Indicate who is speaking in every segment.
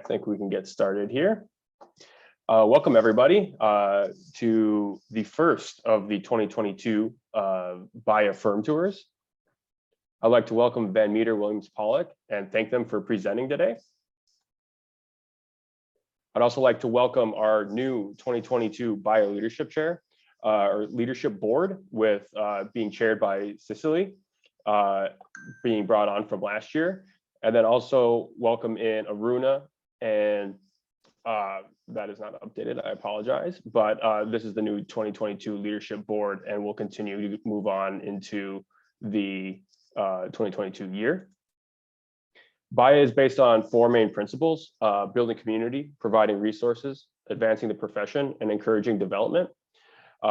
Speaker 1: think we can get started here. Welcome everybody to the first of the 2022 BAYA firm tours. I'd like to welcome Meter Williams Pollack and thank them for presenting today. I'd also like to welcome our new 2022 BAYA Leadership Chair, or Leadership Board, with being chaired by Cicely, being brought on from last year. And then also welcome in Aruna, and that is not updated, I apologize, but this is the new 2022 Leadership Board, and we'll continue to move on into the 2022 year. BAYA is based on four main principles: building community, providing resources, advancing the profession, and encouraging development.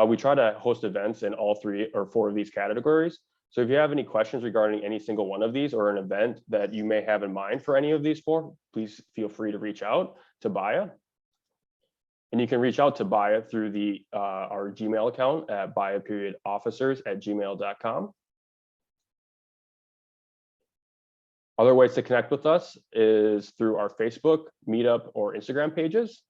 Speaker 1: We try to host events in all three or four of these categories. So if you have any questions regarding any single one of these or an event that you may have in mind for any of these four, please feel free to reach out to BAYA. And you can reach out to BAYA through our Gmail account at baya.officers@gmail.com. Other ways to connect with us is through our Facebook, Meetup, or Instagram pages.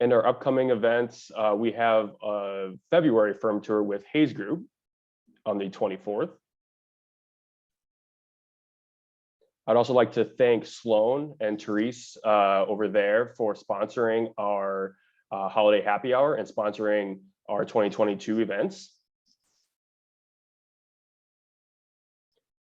Speaker 1: And our upcoming events, we have a February firm tour with Hayes Group on the 24th. I'd also like to thank Sloan and Therese over there for sponsoring our holiday happy hour and sponsoring our 2022 events.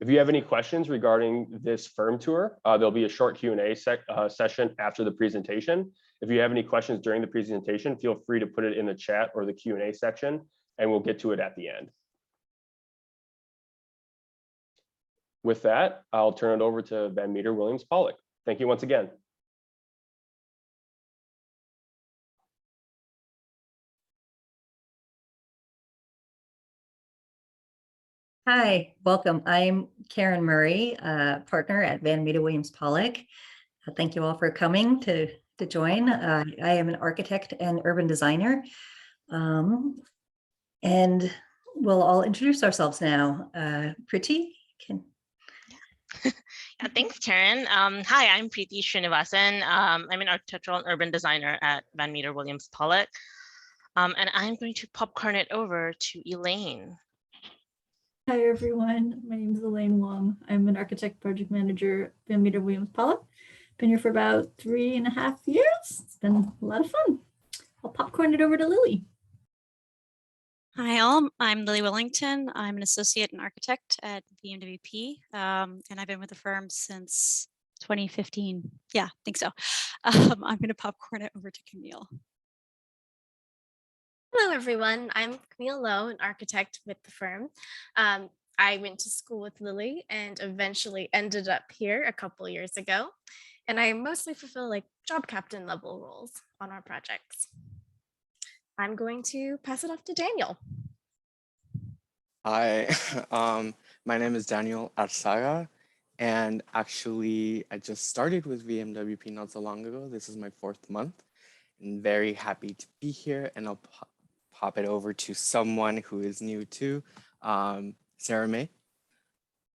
Speaker 1: If you have any questions regarding this firm tour, there'll be a short Q&A session after the presentation. If you have any questions during the presentation, feel free to put it in the chat or the Q&A section, and we'll get to it at the end. With that, I'll turn it over to Meter Williams Pollack. Thank you once again.
Speaker 2: Hi, welcome. I'm Karen Murray, partner at Meter Williams Pollack. Thank you all for coming to join. I am an architect and urban designer, and we'll all introduce ourselves now. Priti, can.
Speaker 3: Yeah, thanks, Karen. Hi, I'm Preeti Srinivasan. I'm an architectural and urban designer at Meter Williams Pollack, and I'm going to popcorn it over to Elaine.
Speaker 4: Hi everyone, my name is Elaine Wong. I'm an architect project manager at Meter Williams Pollack. Been here for about 3.5 years. It's been a lot of fun. I'll popcorn it over to Lily.
Speaker 5: Hi all, I'm Lily Wellington. I'm an associate and architect at VMWP, and I've been with the firm since 2015. Yeah, I think so. I'm going to popcorn it over to Camille.
Speaker 6: Hello, everyone. I'm Camille Lowe, an architect with the firm. I went to school with Lily and eventually ended up here a couple years ago. And I mostly fulfill like job captain level roles on our projects. I'm going to pass it off to Daniel.
Speaker 7: Hi, my name is Daniel Arzada, and actually I just started with VMWP not so long ago. This is my 4th month. I'm very happy to be here, and I'll pop it over to someone who is new too, Sarah May.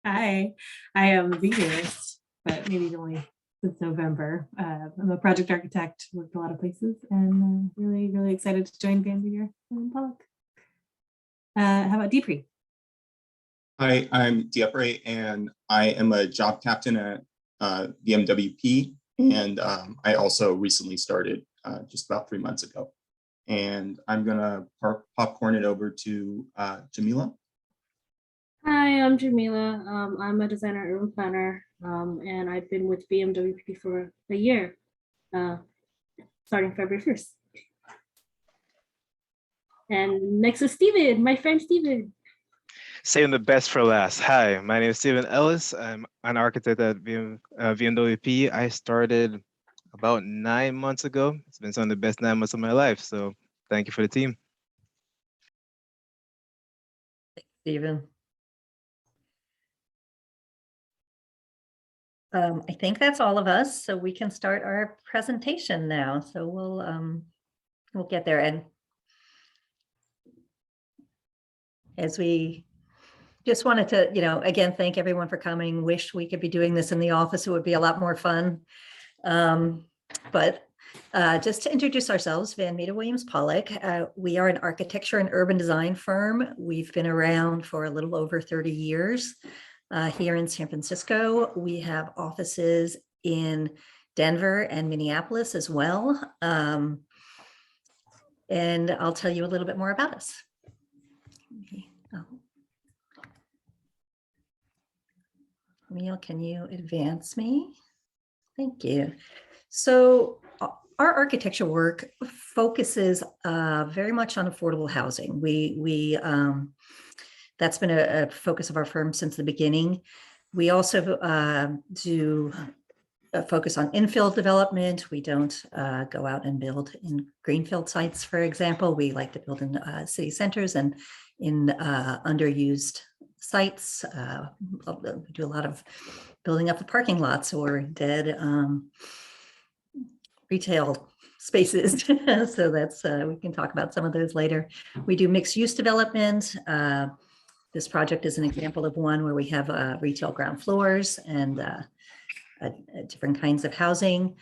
Speaker 8: Hi, I am the newest, but maybe only since November. I'm a project architect, worked a lot of places, and really excited to join Meter Williams Pollack. How about Deepri?
Speaker 9: Hi, I'm Deepri, and I am a job captain at VMWP, and I also recently started just about 3 months ago. And I'm gonna popcorn it over to Jamila.
Speaker 10: Hi, I'm Jamila. I'm a designer urban planner, and I've been with VMWP for a year, starting February 1st. And next is Steven, my friend Steven.
Speaker 11: Saving the best for last. Hi, my name is Steven Ellis. I'm an architect at VMWP. I started about 9 months ago. It's been some of the best 9 months of my life. So thank you for the team.
Speaker 2: Thanks, Steven. I think that's all of us, so we can start our presentation now. So we'll get there, and as we just wanted to, again, thank everyone for coming. Wish we could be doing this in the office. It would be a lot more fun. But just to introduce ourselves, Van Meter Williams Pollack, we are an architecture and urban design firm. We've been around for a little over 30 years here in San Francisco. We have offices in Denver and Minneapolis as well. And I'll tell you a little bit more about us. Camille, can you advance me? Thank you. So our architecture work focuses very much on affordable housing. That's been a focus of our firm since the beginning. We also do focus on infill development. We don't go out and build in greenfield sites, for example. We like to build in city centers and in underused sites. We do a lot of building up the parking lots or dead retail spaces. So that's, we can talk about some of those later. We do mixed use development. This project is an example of one where we have retail ground floors and different kinds of housing,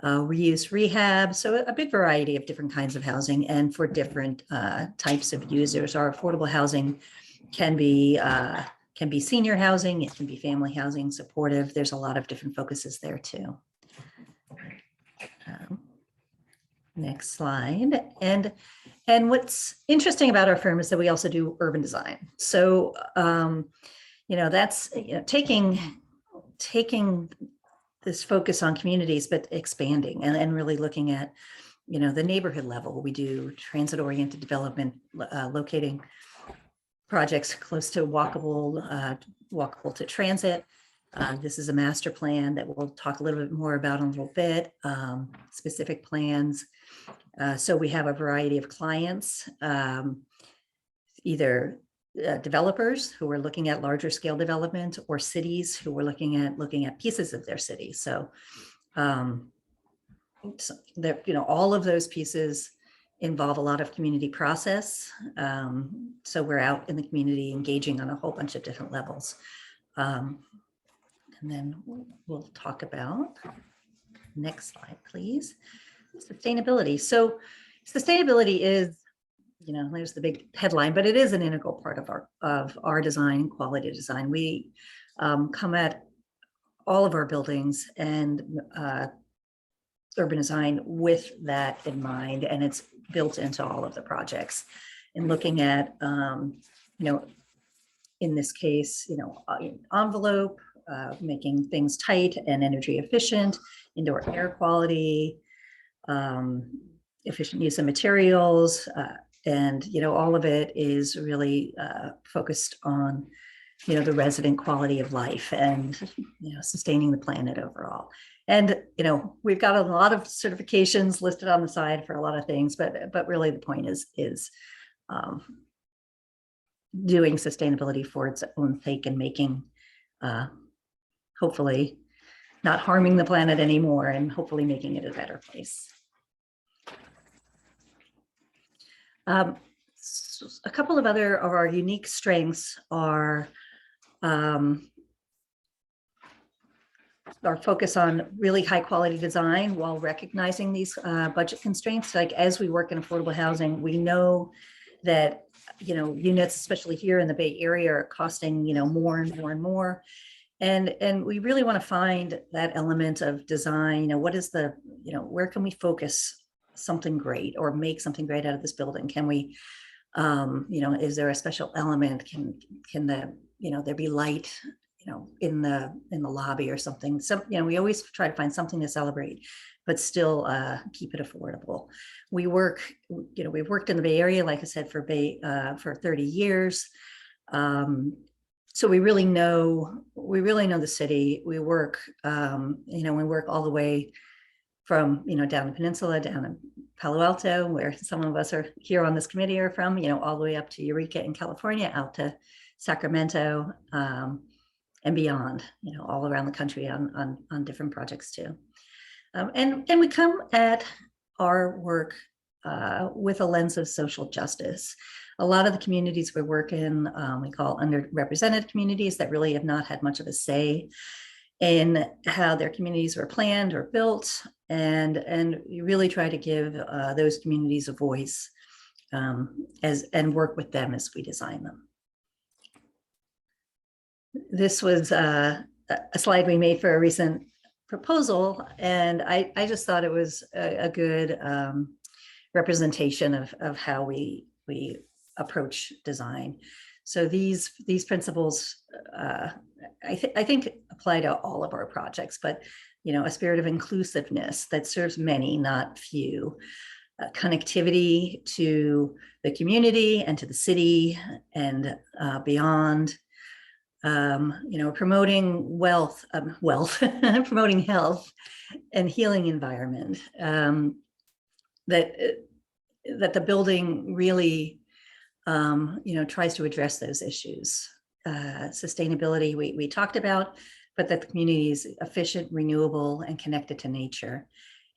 Speaker 2: reuse rehab. So a big variety of different kinds of housing and for different types of users. Our affordable housing can be senior housing, it can be family housing, supportive. There's a lot of different focuses there too. Next slide. And what's interesting about our firm is that we also do urban design. So, that's taking this focus on communities, but expanding and really looking at, the neighborhood level. We do transit-oriented development, locating projects close to walkable to transit. This is a master plan that we'll talk a little bit more about in a little bit, specific plans. So we have a variety of clients, either developers who are looking at larger scale development or cities who are looking at pieces of their city. So, all of those pieces involve a lot of community process. So we're out in the community engaging on a whole bunch of different levels. And then we'll talk about, next slide, please, sustainability. So sustainability is, there's the big headline, but it is an integral part of our design, quality design. We come at all of our buildings and urban design with that in mind, and it's built into all of the projects. And looking at, in this case, envelope, making things tight and energy efficient, indoor air quality, efficient use of materials, and all of it is really focused on the resident quality of life and sustaining the planet overall. And we've got a lot of certifications listed on the side for a lot of things, but really the point is doing sustainability for its own sake and making hopefully not harming the planet anymore and hopefully making it a better place. A couple of other of our unique strengths are our focus on really high quality design while recognizing these budget constraints. Like as we work in affordable housing, we know that units, especially here in the Bay Area, are costing more and more and more. And we really want to find that element of design. What is the, where can we focus something great or make something great out of this building? Can we, is there a special element? Can there be light, in the lobby or something? We always try to find something to celebrate, but still keep it affordable. We've worked in the Bay Area, like I said, for 30 years. So we really know the city. We work, we work all the way from, down the peninsula, down in Palo Alto, where some of us are here on this committee are from, all the way up to Eureka in California, out to Sacramento, and beyond, all around the country on different projects too. And we come at our work with a lens of social justice. a lot of the communities we work in, we call underrepresented communities that really have not had much of a say in how their communities were planned or built, and you really try to give those communities a voice and work with them as we design them. This was a slide we made for a recent proposal, and I just thought it was a good representation of how we approach design. So these principles, I think apply to all of our projects, but a spirit of inclusiveness that serves many, not few. Connectivity to the community and to the city and beyond. Promoting promoting health and healing environment. That the building really, tries to address those issues. Sustainability we talked about, but that the community is efficient, renewable, and connected to nature.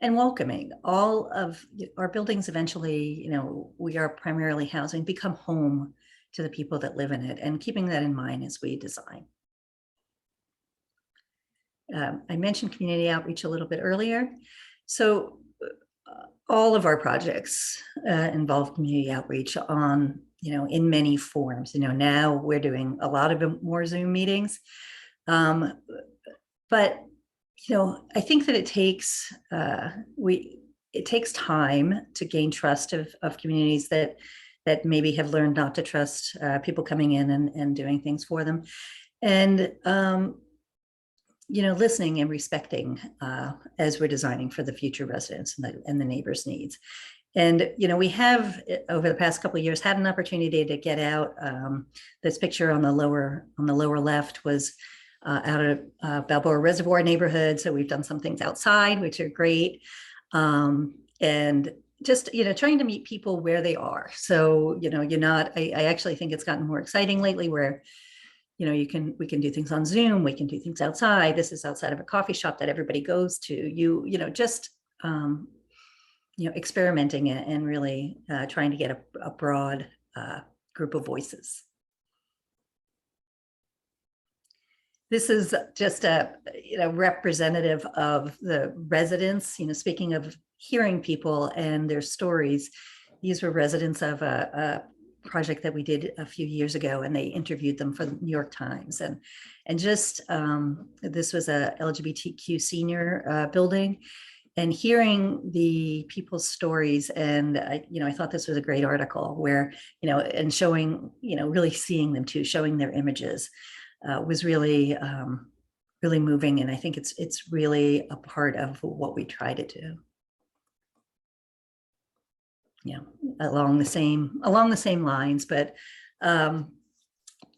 Speaker 2: And welcoming. All of our buildings eventually, we are primarily housing, become home to the people that live in it, and keeping that in mind as we design. I mentioned community outreach a little bit earlier. So all of our projects involve community outreach on, in many forms. Now we're doing a lot of more Zoom meetings, but I think that it takes time to gain trust of communities that maybe have learned not to trust people coming in and doing things for them, and listening and respecting as we're designing for the future residents and the neighbors' needs. And we have over the past couple of years had an opportunity to get out. This picture on the lower left was out of Balboa Reservoir neighborhood. So we've done some things outside, which are great. And just, trying to meet people where they are. So, I actually think it's gotten more exciting lately where, we can do things on Zoom, we can do things outside. This is outside of a coffee shop that everybody goes to, experimenting and really trying to get a broad group of voices. This is just a representative of the residents, speaking of hearing people and their stories. These were residents of a project that we did a few years ago, and they interviewed them for the New York Times. And just this was a LGBTQ senior building, and hearing the people's stories. And I thought this was a great article where, and showing, really seeing them too, showing their images. Was really, really moving, and I think it's really a part of what we try to do. Along the same lines, but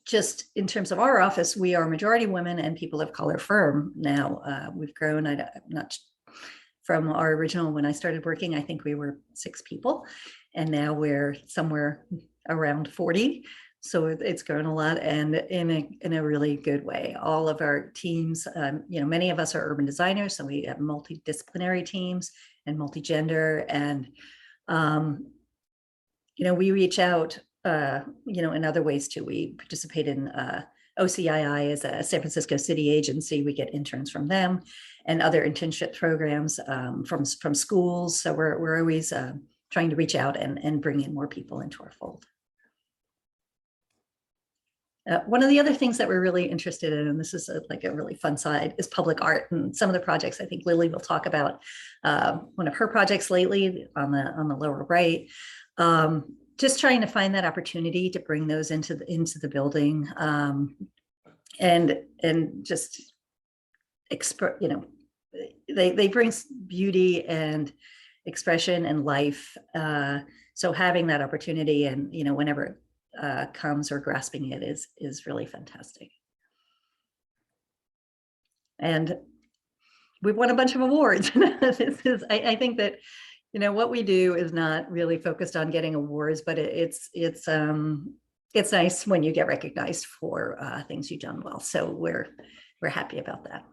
Speaker 2: just in terms of our office, we are majority women and people of color firm now. We've grown. I'm not from our original when I started working. I think we were 6 people, and now we're somewhere around 40. So it's grown a lot, and in a really good way. All of our teams, many of us are urban designers, so we have multidisciplinary teams and multi-gender, and we reach out, in other ways too. We participate in OCII as a San Francisco city agency. We get interns from them, and other internship programs from schools. So we're always trying to reach out and bring in more people into our fold. One of the other things that we're really interested in, and this is a really fun side, is public art. And some of the projects, I think Lily will talk about one of her projects lately on the lower right. Just trying to find that opportunity to bring those into the building, and just express. They bring beauty and expression and life. So having that opportunity, and whenever comes, or grasping it is really fantastic. And we've won a bunch of awards. I think that what we do is not really focused on getting awards, but it's nice when you get recognized for things you've done well. So we're happy about that.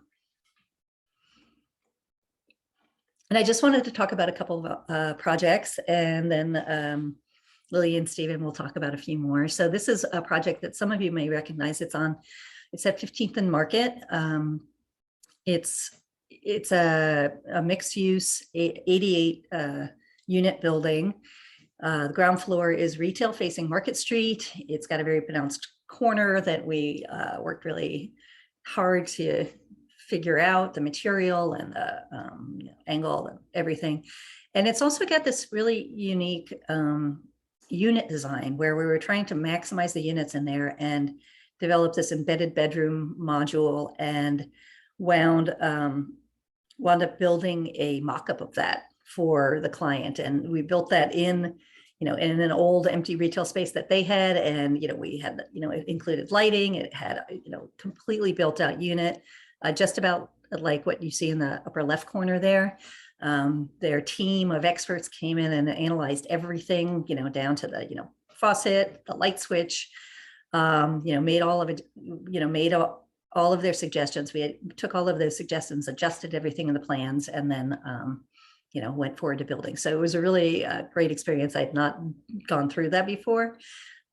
Speaker 2: And I just wanted to talk about a couple of projects, and then Lily and Stephen will talk about a few more. So this is a project that some of you may recognize. It's at 15th and Market. It's a mixed use 88 unit building. The ground floor is retail facing Market Street. It's got a very pronounced corner that we worked really hard to figure out the material and the angle and everything. And it's also got this really unique unit design where we were trying to maximize the units in there and develop this embedded bedroom module, and wound up building a mock-up of that for the client. And we built that in an old empty retail space that they had. And, we had, it included lighting. It had, completely built out unit, just about like what you see in the upper left corner there. Their team of experts came in and analyzed everything, down to the, faucet, the light switch, made all of it, made all of their suggestions. We took all of those suggestions, adjusted everything in the plans, and then, went forward to building. So it was a really great experience. I'd not gone through that before,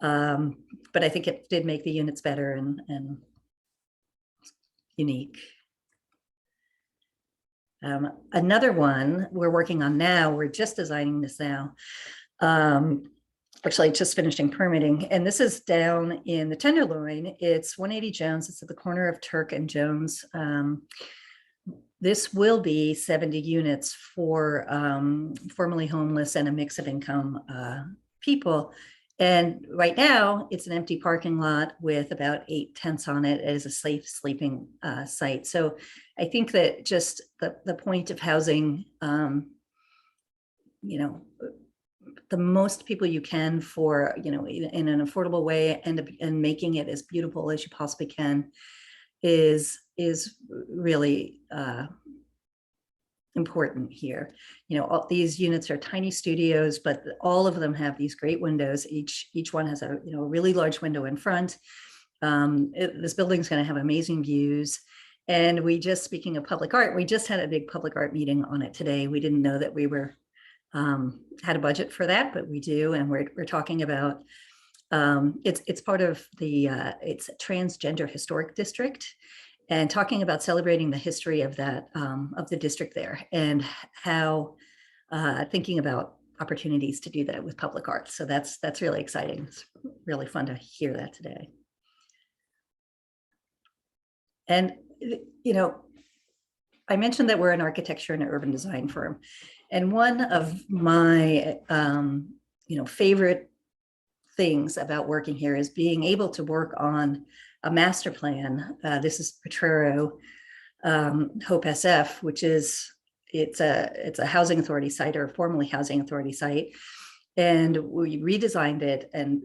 Speaker 2: but I think it did make the units better and unique. Another one we're working on now, we're just designing this now. Actually, just finishing permitting, and this is down in the Tenderloin. It's 180 Jones. It's at the corner of Turk and Jones. This will be 70 units for formerly homeless and a mix of income people. And right now, it's an empty parking lot with about 8 tents on it as a safe sleeping site. So I think that just the point of housing, the most people you can for, in an affordable way, and making it as beautiful as you possibly can is really important here. All these units are tiny studios, but all of them have these great windows. Each one has a really large window in front. This building's going to have amazing views. And speaking of public art, we just had a big public art meeting on it today. We didn't know that we were had a budget for that, but we do, and we're talking about it's part of the it's a transgender historic district, and talking about celebrating the history of that of the district there, and how thinking about opportunities to do that with public art. So that's really exciting. It's really fun to hear that today. And I mentioned that we're an architecture and urban design firm, and one of my favorite things about working here is being able to work on a master plan. This is Potrero Hope SF, which is it's a housing authority site, or formerly housing authority site, and we redesigned it. And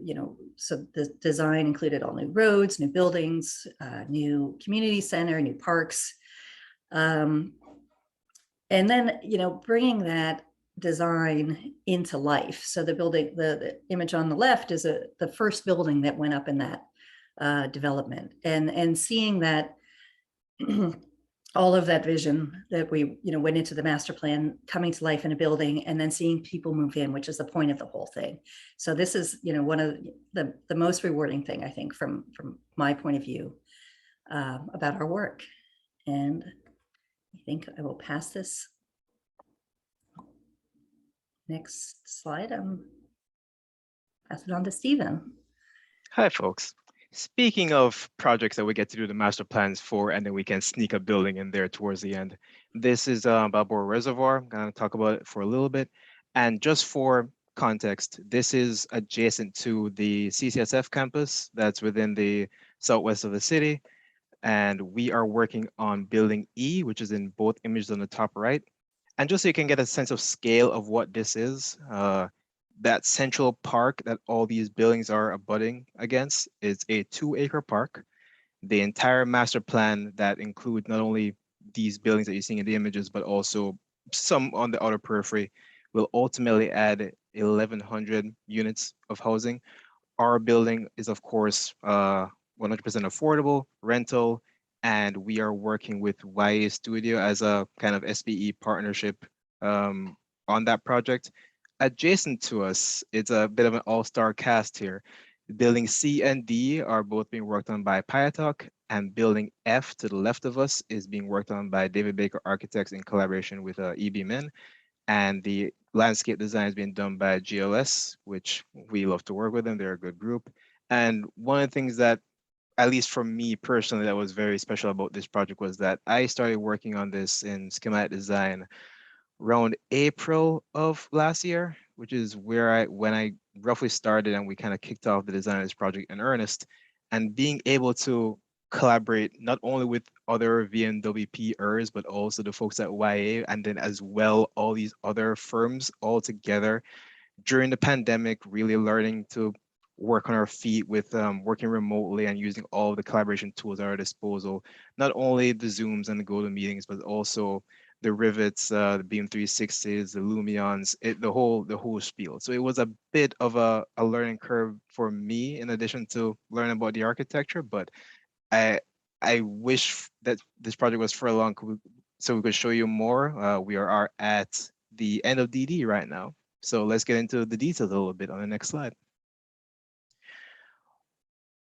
Speaker 2: so the design included all new roads, new buildings, new community center, new parks, and then bringing that design into life. So the building, the image on the left is the first building that went up in that development, and seeing that all of that vision that we went into the master plan coming to life in a building, and then seeing people move in, which is the point of the whole thing. So this is one of the most rewarding thing, I think, from my point of view about our work. And I think I will pass this next slide. Pass it on to Stephen.
Speaker 11: Hi, folks. Speaking of projects that we get to do the master plans for, and then we can sneak a building in there towards the end. This is Balboa Reservoir. I'm going to talk about it for a little bit. And just for context, this is adjacent to the CCSF campus that's within the southwest of the city. And we are working on building E, which is in both images on the top right. And just so you can get a sense of scale of what this is, that central park that all these buildings are abutting against is a 2-acre park. The entire master plan that includes not only these buildings that you're seeing in the images, but also some on the outer periphery, will ultimately add 1,100 units of housing. Our building is, of course, 100% affordable, rental, and we are working with YA Studio as a kind of SBE partnership on that project. adjacent to us, it's a bit of an all-star cast here. Building C and D are both being worked on by Payatalk, and building F to the left of us is being worked on by David Baker Architects in collaboration with EBMN. And the landscape design is being done by GLS, which we love to work with them. They're a good group. And one of the things that, at least for me personally, that was very special about this project was that I started working on this in schematic design around April of last year, which is when I roughly started and we kind of kicked off the design of this project in earnest. And being able to collaborate not only with other VMWP-ers, but also the folks at YA, and then as well, all these other firms all together during the pandemic, really learning to work on our feet with working remotely and using all the collaboration tools at our disposal, not only the Zooms and the GoToMeetings, but also the rivets, the Beam 360s, the Lumions, the whole spiel. So it was a bit of a learning curve for me, in addition to learning about the architecture. But I wish that this project was further along so we could show you more. We are at the end of DD right now. So let's get into the details a little bit on the next slide.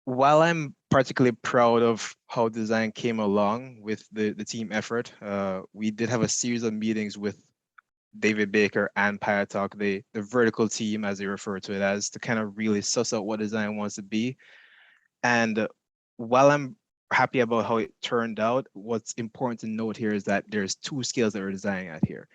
Speaker 11: While I'm particularly proud of how design came along with the team effort, we did have a series of meetings with David Baker and Payatalk, the vertical team, as they refer to it as, to kind of really suss out what design wants to be. And while I'm happy about how it turned out, what's important to note here is that there's two scales that we're designing at here.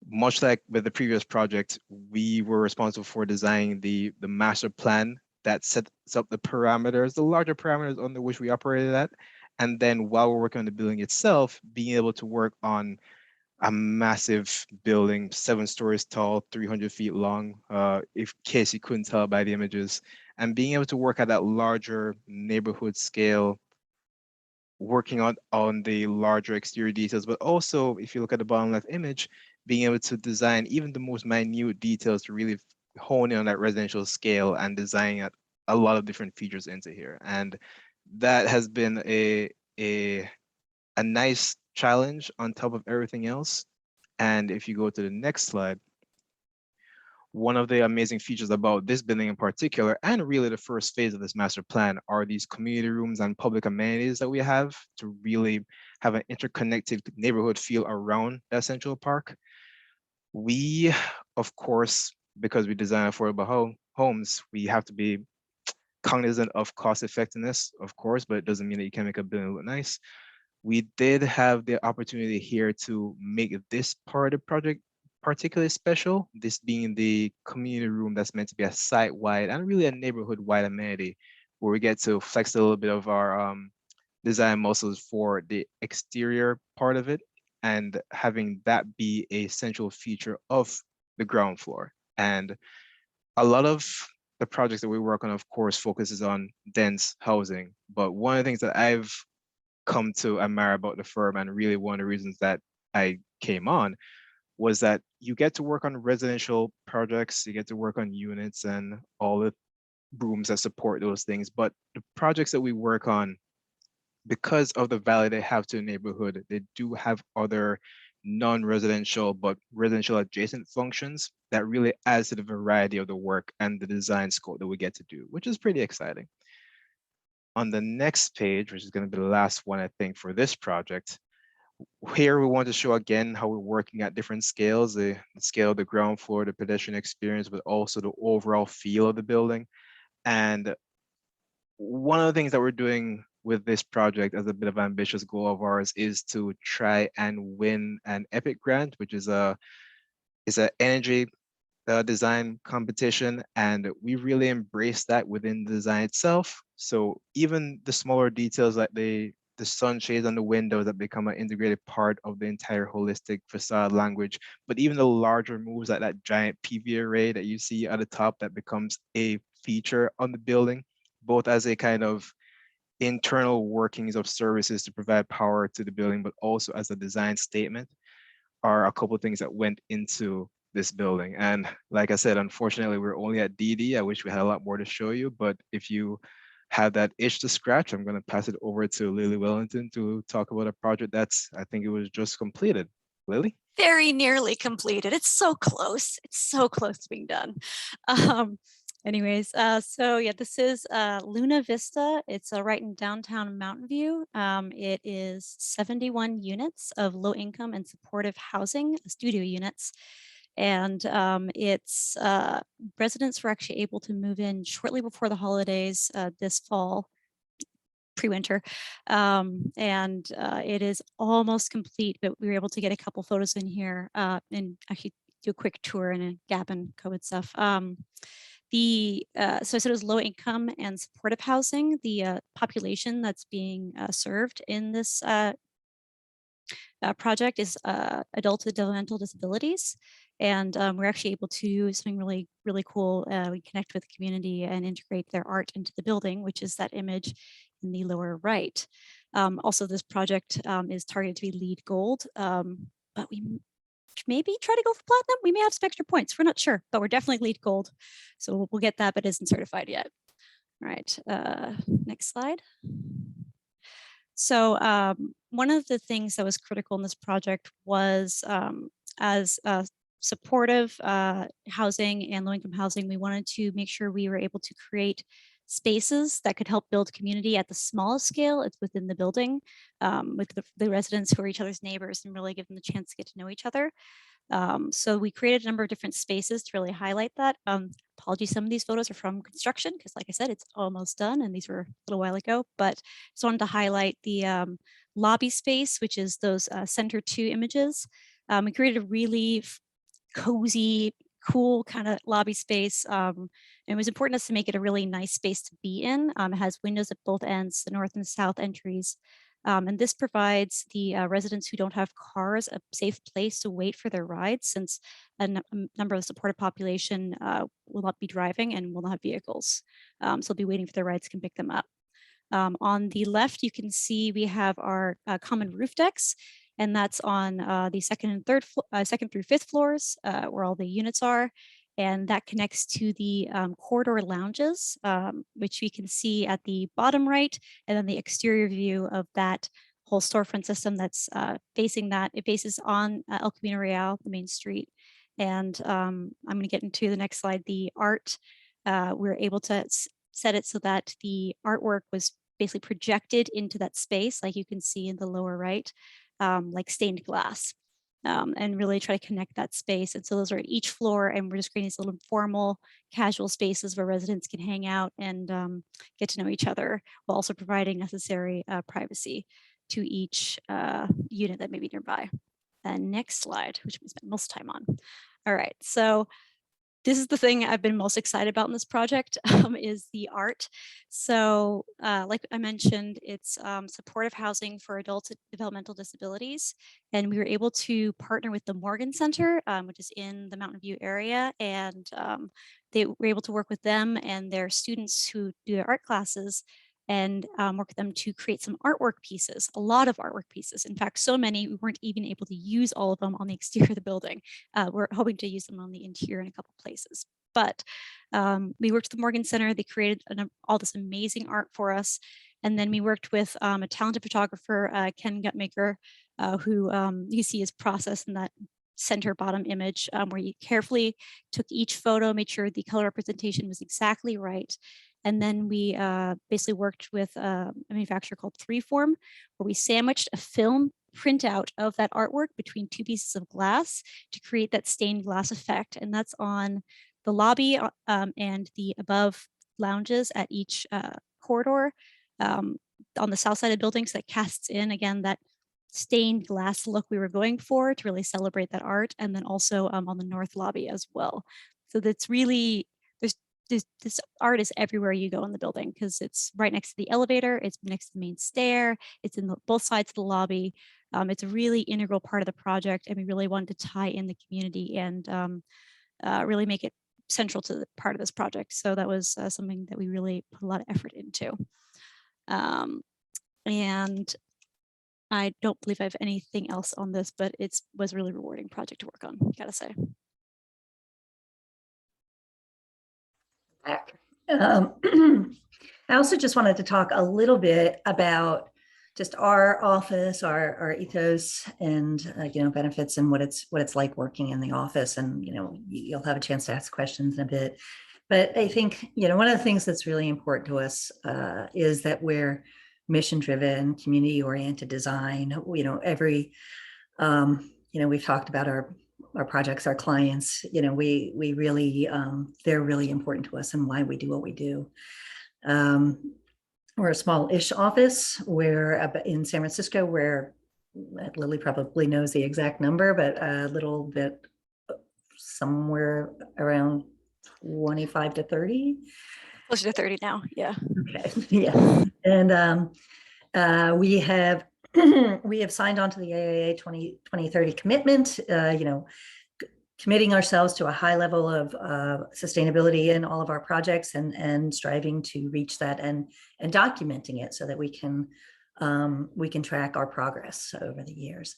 Speaker 11: Much like with the previous project, we were responsible for designing the master plan that sets up the parameters, the larger parameters under which we operated at. And then while we're working on the building itself, being able to work on a massive building, 7 stories tall, 300 feet long, in case you couldn't tell by the images, and being able to work at that larger neighborhood scale, working on the larger exterior details, but also if you look at the bottom left image, being able to design even the most minute details to really hone in on that residential scale and designing a lot of different features into here. And that has been a nice challenge on top of everything else. And if you go to the next slide, one of the amazing features about this building in particular, and really the first phase of this master plan, are these community rooms and public amenities that we have to really have an interconnected neighborhood feel around that Central Park. We, of course, because we design affordable homes, we have to be cognizant of cost effectiveness, of course, but it doesn't mean that you can make a building look nice. We did have the opportunity here to make this part of the project particularly special, this being the community room that's meant to be a site-wide and really a neighborhood-wide amenity, where we get to flex a little bit of our design muscles for the exterior part of it, and having that be a central feature of the ground floor. And a lot of the projects that we work on, of course, focuses on dense housing. But one of the things that I've come to admire about the firm, and really one of the reasons that I came on, was that you get to work on residential projects, you get to work on units and all the rooms that support those things. But the projects that we work on, because of the value they have to the neighborhood, they do have other non-residential but residential adjacent functions that really adds to the variety of the work and the design scope that we get to do, which is pretty exciting. On the next page, which is going to be the last one, I think, for this project, here we want to show again how we're working at different scales, the scale of the ground floor, the pedestrian experience, but also the overall feel of the building. And one of the things that we're doing with this project as a bit of an ambitious goal of ours is to try and win an EPIC grant, which is an energy design competition, and we really embrace that within the design itself. So even the smaller details like the sunshades on the windows that become an integrated part of the entire holistic facade language, but even the larger moves like that giant PV array that you see at the top that becomes a feature on the building, both as a kind of internal workings of services to provide power to the building, but also as a design statement, are a couple of things that went into this building. And like I said, unfortunately, we're only at DD. I wish we had a lot more to show you, but if you have that itch to scratch, I'm going to pass it over to Lily Wellington to talk about a project that's, I think it was just completed. Lily?
Speaker 5: Very nearly completed. It's so close. It's so close to being done. Anyways, so yeah, this is Luna Vista. It's right in downtown Mountain View. It is 71 units of low income and supportive housing, studio units. And it's residents were actually able to move in shortly before the holidays this fall, pre-winter, and it is almost complete, but we were able to get a couple photos in here and actually do a quick tour and a gap and COVID stuff. So I said it was low income and supportive housing. The population that's being served in this project is adults with developmental disabilities. And we're actually able to do something really, really cool. We connect with the community and integrate their art into the building, which is that image in the lower right. Also, this project is targeted to be LEED Gold, but we maybe try to go for platinum. We may have some extra points. We're not sure, but we're definitely LEED Gold. So we'll get that, but it isn't certified yet. All right, next slide. So one of the things that was critical in this project was as supportive housing and low-income housing, we wanted to make sure we were able to create spaces that could help build community at the smallest scale. It's within the building with the residents who are each other's neighbors and really give them the chance to get to know each other. So we created a number of different spaces to really highlight that. Apologies, some of these photos are from construction because like I said, it's almost done and these were a little while ago, but just wanted to highlight the lobby space, which is those center 2 images. We created a really cozy, cool kind of lobby space. It was important to make it a really nice space to be in. It has windows at both ends, the north and south entries. And this provides the residents who don't have cars a safe place to wait for their rides, since a number of the supported population will not be driving and will not have vehicles. So they'll be waiting for their rides, can pick them up. On the left, you can see we have our common roof decks, and that's on the second through fifth floors where all the units are. And that connects to the corridor lounges, which we can see at the bottom right, and then the exterior view of that whole storefront system that's facing that. It faces on El Camino Real, the main street. And I'm going to get into the next slide. The art, we're able to set it so that the artwork was basically projected into that space, like you can see in the lower right, like stained glass. And really try to connect that space. And so those are at each floor, and we're just creating these little informal, casual spaces where residents can hang out and get to know each other, while also providing necessary privacy to each unit that may be nearby. And next slide, which we spent most time on. All right, so this is the thing I've been most excited about in this project, is the art. So like I mentioned, it's supportive housing for adults with developmental disabilities. And we were able to partner with the Morgan Center, which is in the Mountain View area. And they were able to work with them and their students who do their art classes and work with them to create some artwork pieces, a lot of artwork pieces. In fact, so many we weren't even able to use all of them on the exterior of the building. We're hoping to use them on the interior in a couple places. But we worked with the Morgan Center. They created all this amazing art for us. And then we worked with a talented photographer, Ken Gutmaker, who you see his process in that center bottom image, where he carefully took each photo, made sure the color representation was exactly right. And then we basically worked with a manufacturer called Freeform, where we sandwiched a film printout of that artwork between 2 pieces of glass to create that stained glass effect. And that's on the lobby and the above lounges at each corridor on the south side of the building. So that casts in, again, that stained glass look we were going for to really celebrate that art. And then also on the north lobby as well. So that's really, this art is everywhere you go in the building, because it's right next to the elevator, it's next to the main stair, it's in both sides of the lobby. It's a really integral part of the project, and we really wanted to tie in the community and really make it central to the part of this project. So that was something that we really put a lot of effort into. And I don't believe I have anything else on this, but it was a really rewarding project to work on, gotta say.
Speaker 2: I also just wanted to talk a little bit about just our office, our ethos, and benefits, and what it's like working in the office. And you'll have a chance to ask questions in a bit. But I think one of the things that's really important to us is that we're mission-driven, community-oriented design. Every we've talked about our projects, our clients. We really they're really important to us and why we do what we do. We're a small-ish office. We're in San Francisco, where Lily probably knows the exact number, but a little bit somewhere around 25 to 30.
Speaker 5: Closer to 30 now. Yeah.
Speaker 2: Okay. Yeah. And we have signed on to the AIA 2030 commitment, committing ourselves to a high level of sustainability in all of our projects, and striving to reach that, and documenting it so that we can track our progress over the years.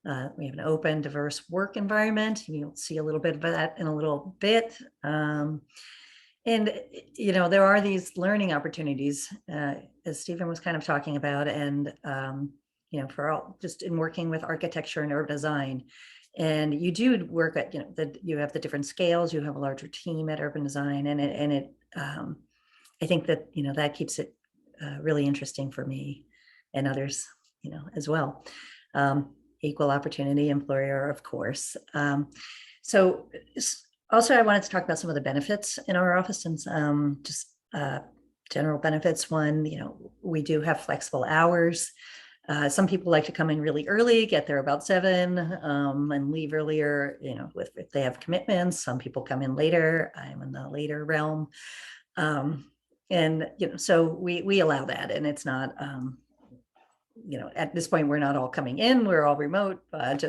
Speaker 2: We have an open, diverse work environment. You'll see a little bit of that in a little bit. And there are these learning opportunities, as Stephen was kind of talking about, and for all, just in working with architecture and urban design. And you do work at, you have the different scales, you have a larger team at urban design, and I think that, that keeps it really interesting for me and others, as well. Equal opportunity employer, of course. So also I wanted to talk about some of the benefits in our office, and just general benefits. One, we do have flexible hours. Some people like to come in really early, get there about 7, and leave earlier, if they have commitments. Some people come in later. I'm in the later realm. So we allow that, and it's not, at this point, we're not all coming in, we're all remote, but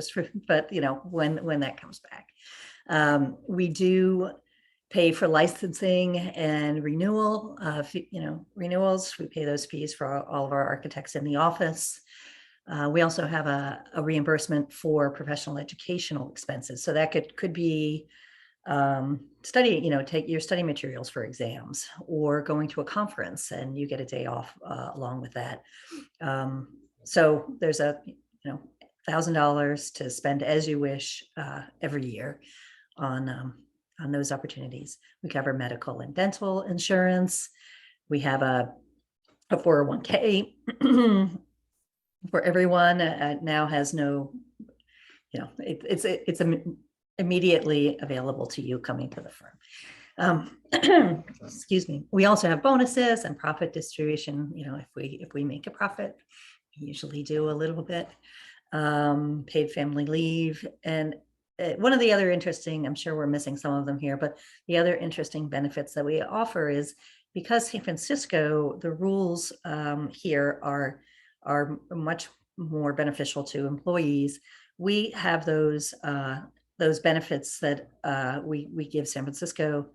Speaker 2: when that comes back. We do pay for licensing and renewal, renewals. We pay those fees for all of our architects in the office. We also have a reimbursement for professional educational expenses. So that could be study, take your study materials for exams, or going to a conference and you get a day off along with that. So there's $1,000 to spend as you wish every year on those opportunities. We cover medical and dental insurance. We have a 401k for everyone. Now has no, it's immediately available to you coming to the firm. Excuse me. We also have bonuses and profit distribution. If we make a profit, we usually do a little bit. Paid family leave. And one of the other interesting, I'm sure we're missing some of them here, but the other interesting benefits that we offer is, because San Francisco, the rules here are much more beneficial to employees. We have those benefits that we give San Francisco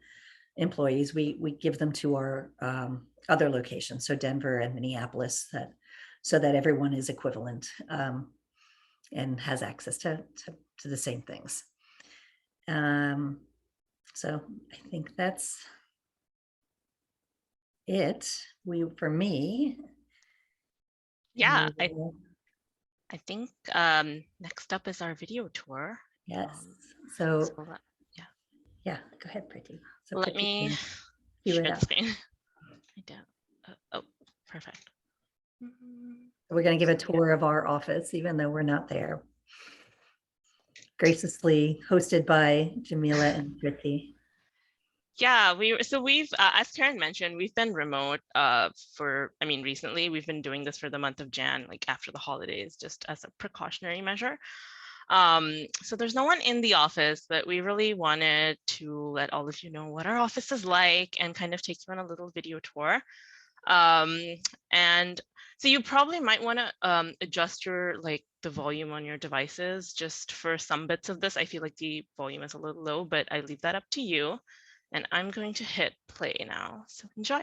Speaker 2: employees. We give them to our other locations, so Denver and Minneapolis, so that everyone is equivalent and has access to the same things. So I think that's it for me.
Speaker 3: Yeah, I think next up is our video tour.
Speaker 2: Yes. Yeah, go ahead, Pretty. So
Speaker 3: let me share the screen. Oh, perfect.
Speaker 2: We're going to give a tour of our office, even though we're not there. Graciously hosted by Jamila and Pretty.
Speaker 3: Yeah, we've, as Karen mentioned, we've been remote recently. We've been doing this for the month of Jan, like after the holidays, just as a precautionary measure. So there's no one in the office, but we really wanted to let all of you know what our office is like and kind of take you on a little video tour. And so you probably might want to adjust the volume on your devices just for some bits of this. I feel like the volume is a little low, but I leave that up to you. And I'm going to hit play now, so enjoy.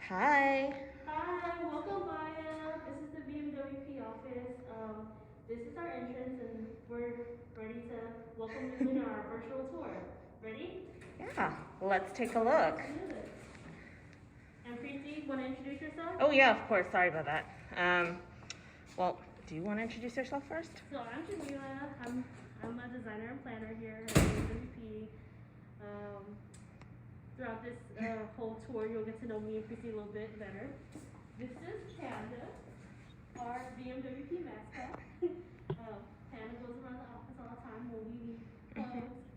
Speaker 6: Hi.
Speaker 10: Hi, welcome BAYA. This is the VMWP office. This is our entrance, and we're ready to welcome you in our virtual tour. Ready?
Speaker 6: Yeah, let's take a look.
Speaker 10: And Preeti, want to introduce yourself?
Speaker 3: Oh yeah, of course. Sorry about that. Well, do you want to introduce yourself first?
Speaker 10: So I'm Jamila. I'm a designer and planner here at VMWP. Throughout this whole tour, you'll get to know me and Preeti a little bit better. This is Panda, our VMWP mascot. Panda goes around the office all the time when we need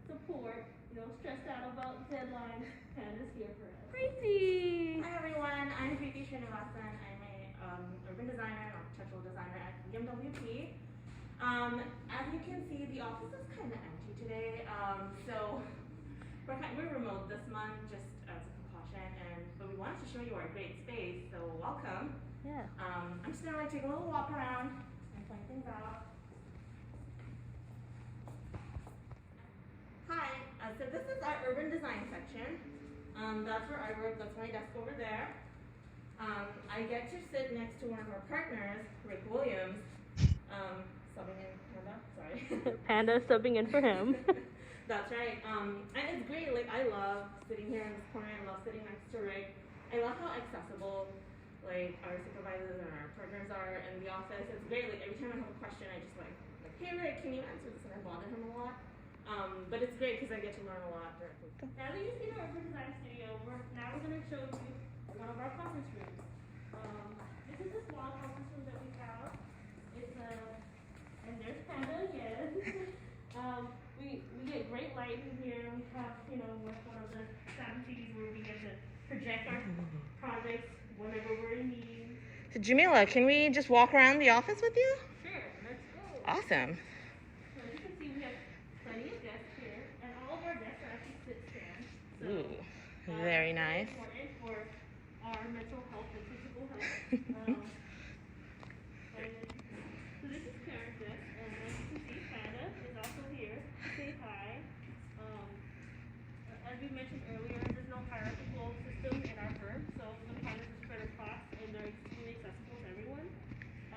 Speaker 10: support, stressed out about deadlines. Panda's here for us.
Speaker 3: Preeti. Hi everyone. I'm Preeti Srinivasan. I'm a urban designer and architectural designer at VMWP. As you can see, the office is kind of empty today. So we're remote this month just as a precaution, but we wanted to show you our great space. So welcome.
Speaker 10: Yeah.
Speaker 3: I'm just gonna take a little walk around and point things out. Hi, so this is our urban design section. That's where I work, that's my desk over there. I get to sit next to one of our partners, Rick Williams, subbing in, sorry.
Speaker 10: Panda subbing in for him.
Speaker 3: That's right, and it's great, like I love sitting here in this corner, I love sitting next to Rick. I love how accessible like our supervisors and our partners are in the office. It's great, like every time I have a question, I just like hey Rick, can you answer this? And I bother him a lot. But it's great because I get to learn a lot directly.
Speaker 10: Now that you've seen our urban design studio, now we're going to show you one of our conference rooms. This is a small conference room that we have. It's and there's Panda again. We get great light in here. We have, one of the sound TVs where we get to project our projects whenever we're in meetings.
Speaker 3: So Jamila, can we just walk around the office with you?
Speaker 10: Sure, let's go.
Speaker 3: Awesome.
Speaker 10: So as you can see, we have plenty of desks here, and all of our desks are actually sit stands. So,
Speaker 3: Ooh, very nice.
Speaker 10: Important for our mental health and physical health. So this is Karen's desk, and as you can see, Panda is also here to say hi. As we mentioned earlier, there's no hierarchical system in our firm, so the Pandas are spread across, and they're extremely accessible to everyone.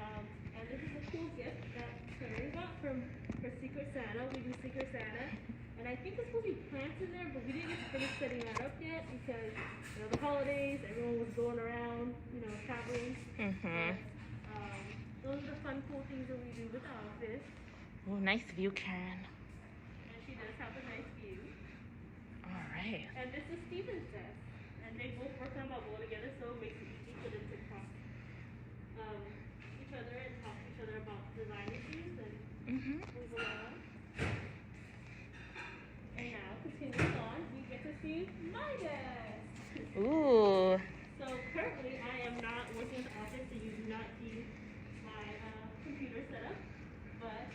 Speaker 10: And this is a cool gift that Karen got from her Secret Santa. We do Secret Santa. And I think it's supposed to be plants in there, but we didn't finish setting that up yet because, the holidays, everyone was going around, traveling.
Speaker 3: Mm-hmm.
Speaker 10: But, those are the fun, cool things that we do with the office.
Speaker 3: Oh, nice view, Karen.
Speaker 10: And she does have a nice view.
Speaker 3: All right.
Speaker 10: And this is Steven's desk. And they both work on Balboa together, so it makes it easy for them to cross each other and talk to each other about design issues and move along. And now, continuing on, we get to see my desk.
Speaker 3: Ooh.
Speaker 10: So currently, I am not working in the office, so you do not see my computer setup. But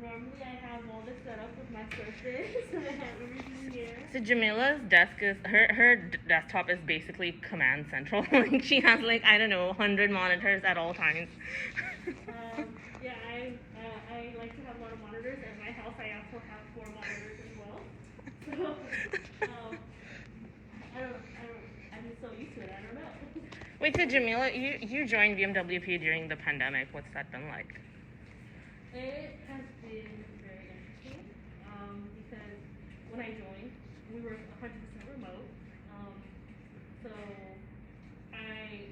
Speaker 10: normally, I have all this set up with my Surface, and I have everything here.
Speaker 3: So Jamila's desk is her desktop is basically command central. Like she has 100 monitors at all times.
Speaker 10: Yeah, I like to have a lot of monitors. At my house, I also have 4 monitors as well. So I'm so used to it. I don't know.
Speaker 3: Wait, so Jamila, you joined VMWP during the pandemic. What's that been like?
Speaker 10: It has been very interesting because when I joined, we were 100% remote. So I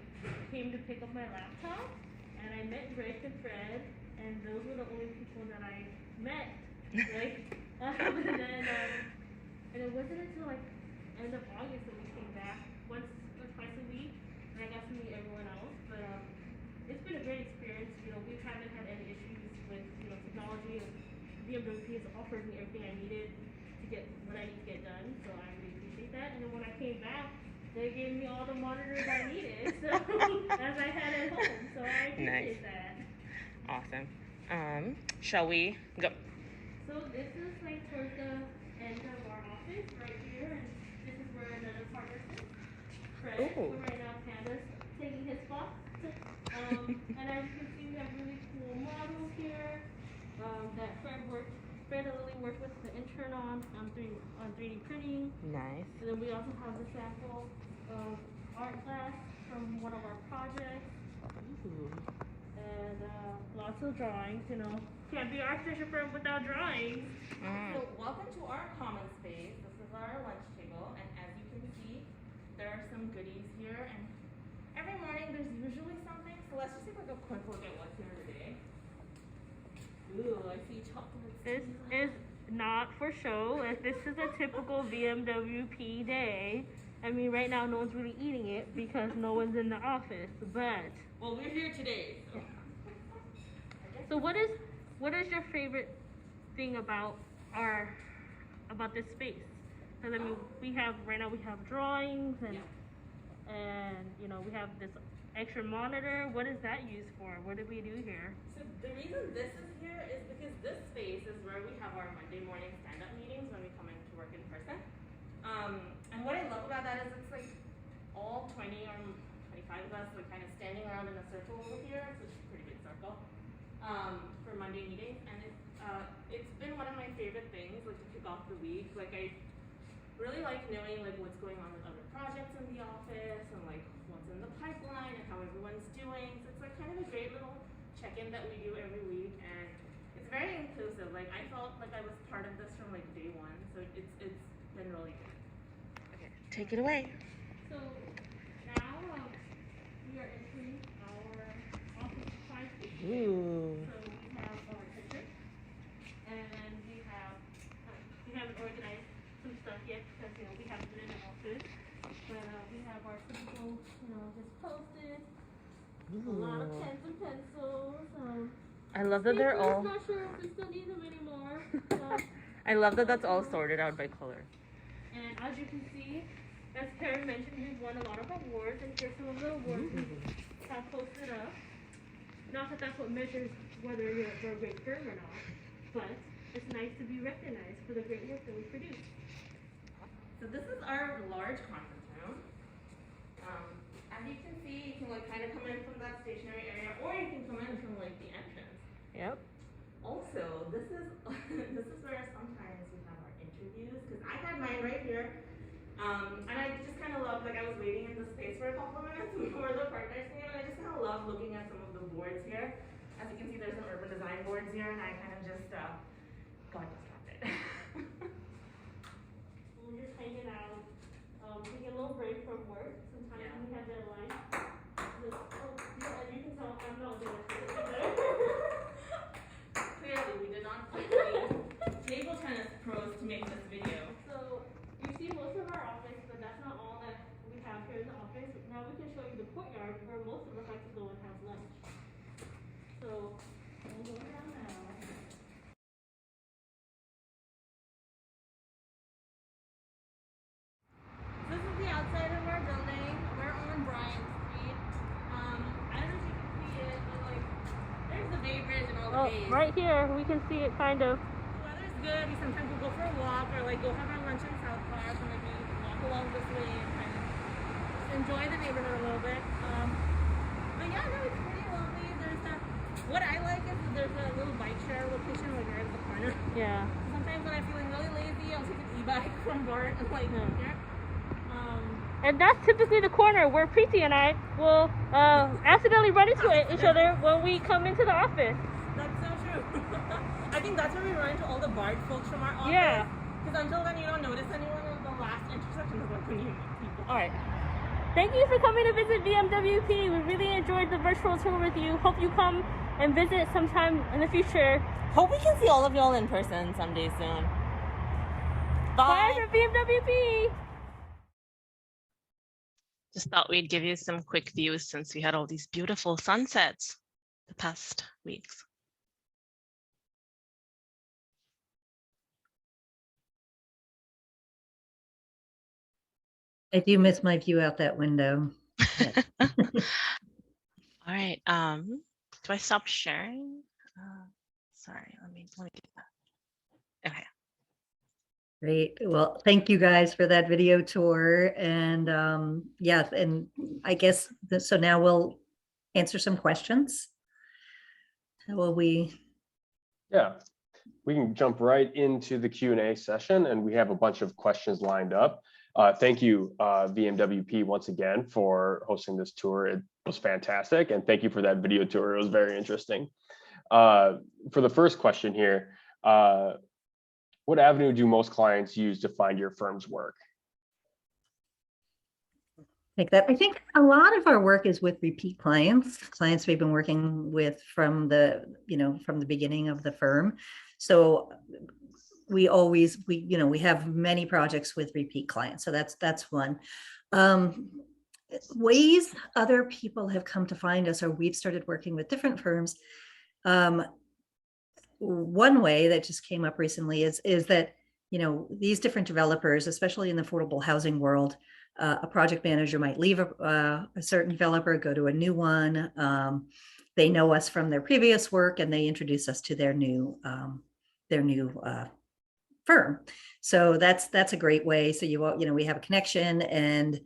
Speaker 10: came to pick up my laptop, and I met Drake and Fred, and those were the only people that I met. And it wasn't until end of August that we came back once or twice a week, and I got to meet everyone else. But it's been a great experience. We haven't had any issues with technology, and VMWP has offered me everything I needed to get what I need to get done. So I really appreciate that. And then when I came back, they gave me all the monitors I needed, so as I had at home. So I appreciate that.
Speaker 3: Awesome. Shall we go?
Speaker 10: So this is towards the end of our office right here, and this is where another partner sits. Fred.
Speaker 3: Ooh.
Speaker 10: So right now Panda's taking his spot. And as you can see, we have really cool models here that Fred and Lily worked with the intern on 3D printing.
Speaker 3: Nice.
Speaker 10: And then we also have the sample of art glass from one of our projects.
Speaker 3: Ooh.
Speaker 10: And lots of drawings, Can't be an architecture firm without drawings.
Speaker 3: So welcome to our common space. This is our lunch table, and as you can see,
Speaker 10: there are some goodies here, and every morning there's usually something. So let's just take like a quick look at what's here today. Ooh, I see chocolates. This is not for show. If this is a typical VMWP day. I mean, right now no one's really eating it because no one's in the office. But well, we're here today. So, so what is your favorite thing about this space? Because I mean, right now we have drawings and you know, we have this extra monitor. What is that used for? What do we do here? So the reason this is here is because this space is where we have our Monday morning stand-up meetings when we come in to work in person. And what I love about that is it's like all 20 or 25 of us like kind of standing around in a circle over here. It's a pretty big circle for Monday meetings, and it's been one of my favorite things like to kick off the week. Like I really like knowing like what's going on with other projects in the office and like what's in the pipeline and how everyone's doing. So it's like kind of a great little check-in that we do every week, and it's very inclusive. Like I felt like I was part of this from like day one, so it's been really good. Okay, take it away. So now we are entering our office supply station. Ooh. So we have our picture, and we haven't organized some stuff yet because you know we haven't been in the office. But we have our typical, you know, just Post-it, a lot of pens and pencils. I love that they're all. I'm not sure if we still need them anymore. I love that that's all sorted out by color. And as you can see, as Karen mentioned, we've won a lot of awards, and here's some of the awards we have posted up. Not that that's what measures whether you're a great firm or not, but it's nice to be recognized for the great work that we produce. So this is our large conference room. As you can see, you can like kind of come in from that stationary area, or you can come in from like the entrance. Yep. Also, this is where sometimes we have our interviews, because I had mine right here. And I just kind of loved, like I was waiting in the space for a couple of minutes before the partners came, and I just kind of love looking at some of the boards here. As you can see, there's some urban design boards here, and I kind of just got distracted. We're just hanging out, taking a little break from work. Sometimes we have deadlines. You can tell I'm not doing it. Clearly, we did not play table tennis pros to make this video. So you see most of our office, but that's not all that we have here in the office. Now we can show you the courtyard where most of us like to go and have lunch. So we'll go around now. This is the outside of our building. We're on Bryant Street. I don't know if you can see it, but like there's the Bay Bridge and all the bays. Right here, we can see it kind of. The weather's good. We sometimes will go for a walk or like go have our lunch in South Park and like we walk along this way and kind of just enjoy the neighborhood a little bit. But yeah, no, it's pretty lovely. There's that. What I like is that there's a little bike share location like right at the corner. Yeah. Sometimes when I'm feeling really lazy, I'll take an e-bike from Bart and like go here. And that's typically the corner where Preeti and I will accidentally run into each other when we come into the office. That's so true. I think that's where we run into all the BART folks from our office. Yeah. Because until then, you don't notice anyone at the last intersection is like when you meet people. All right. Thank you for coming to visit VMWP. We really enjoyed the virtual tour with you. Hope you come and visit sometime in the future. Hope we can see all of y'all in person someday soon. Bye. Bye from VMWP.
Speaker 3: Just thought we'd give you some quick views since we had all these beautiful sunsets the past weeks.
Speaker 2: I do miss my view out that window.
Speaker 3: All right. Do I stop sharing? Sorry, let me do that. Okay.
Speaker 2: Great. Well, thank you guys for that video tour. And yeah, and I guess so now we'll answer some questions. How will we?
Speaker 1: Yeah, we can jump right into the Q&A session, and we have a bunch of questions lined up. Thank you, VMWP, once again for hosting this tour. It was fantastic, and thank you for that video tour. It was very interesting. For the first question here, what avenue do most clients use to find your firm's work?
Speaker 2: Like that. I think a lot of our work is with repeat clients we've been working with from the, from the beginning of the firm. So we have many projects with repeat clients. So that's one. Ways other people have come to find us, or we've started working with different firms. One way that just came up recently is that, these different developers, especially in the affordable housing world, a project manager might leave a certain developer, go to a new one. They know us from their previous work, and they introduce us to their new firm. So that's a great way. So we have a connection, and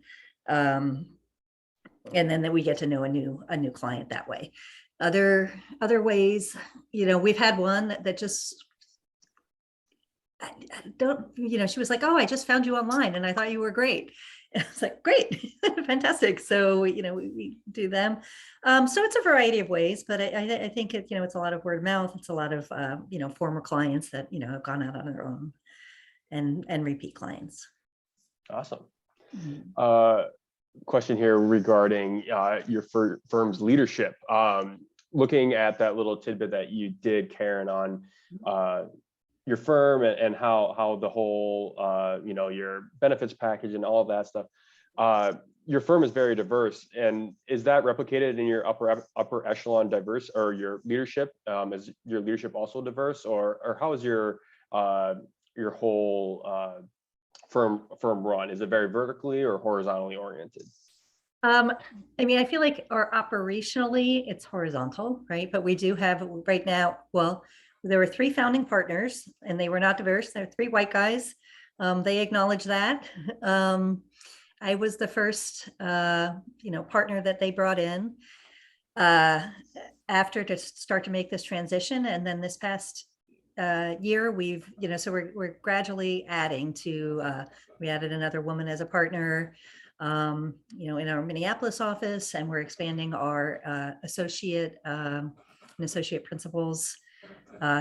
Speaker 2: then we get to know a new client that way. Other ways, we've had one that just, I don't, she was like, "Oh, I just found you online and I thought you were great." And I was like, "Great, fantastic." So, we do them. So it's a variety of ways, but I think it's a lot of word of mouth. It's a lot of, former clients that, have gone out on their own, and repeat clients.
Speaker 1: Awesome. Question here regarding your firm's leadership. Looking at that little tidbit that you did, Karen, on your firm and how the whole, your benefits package and all of that stuff. Your firm is very diverse, and is that replicated in your upper echelon diverse, or your leadership? Is your leadership also diverse, or how is your whole firm run? Is it very vertically or horizontally oriented?
Speaker 2: I feel like operationally it's horizontal, right? But we do have right now, well, there were 3 founding partners, and they were not diverse. They're 3 white guys. They acknowledge that. I was the first, partner that they brought in after to start to make this transition. And then this past year, we've, so we're gradually adding to, we added another woman as a partner, in our Minneapolis office, and we're expanding our associate and associate principals.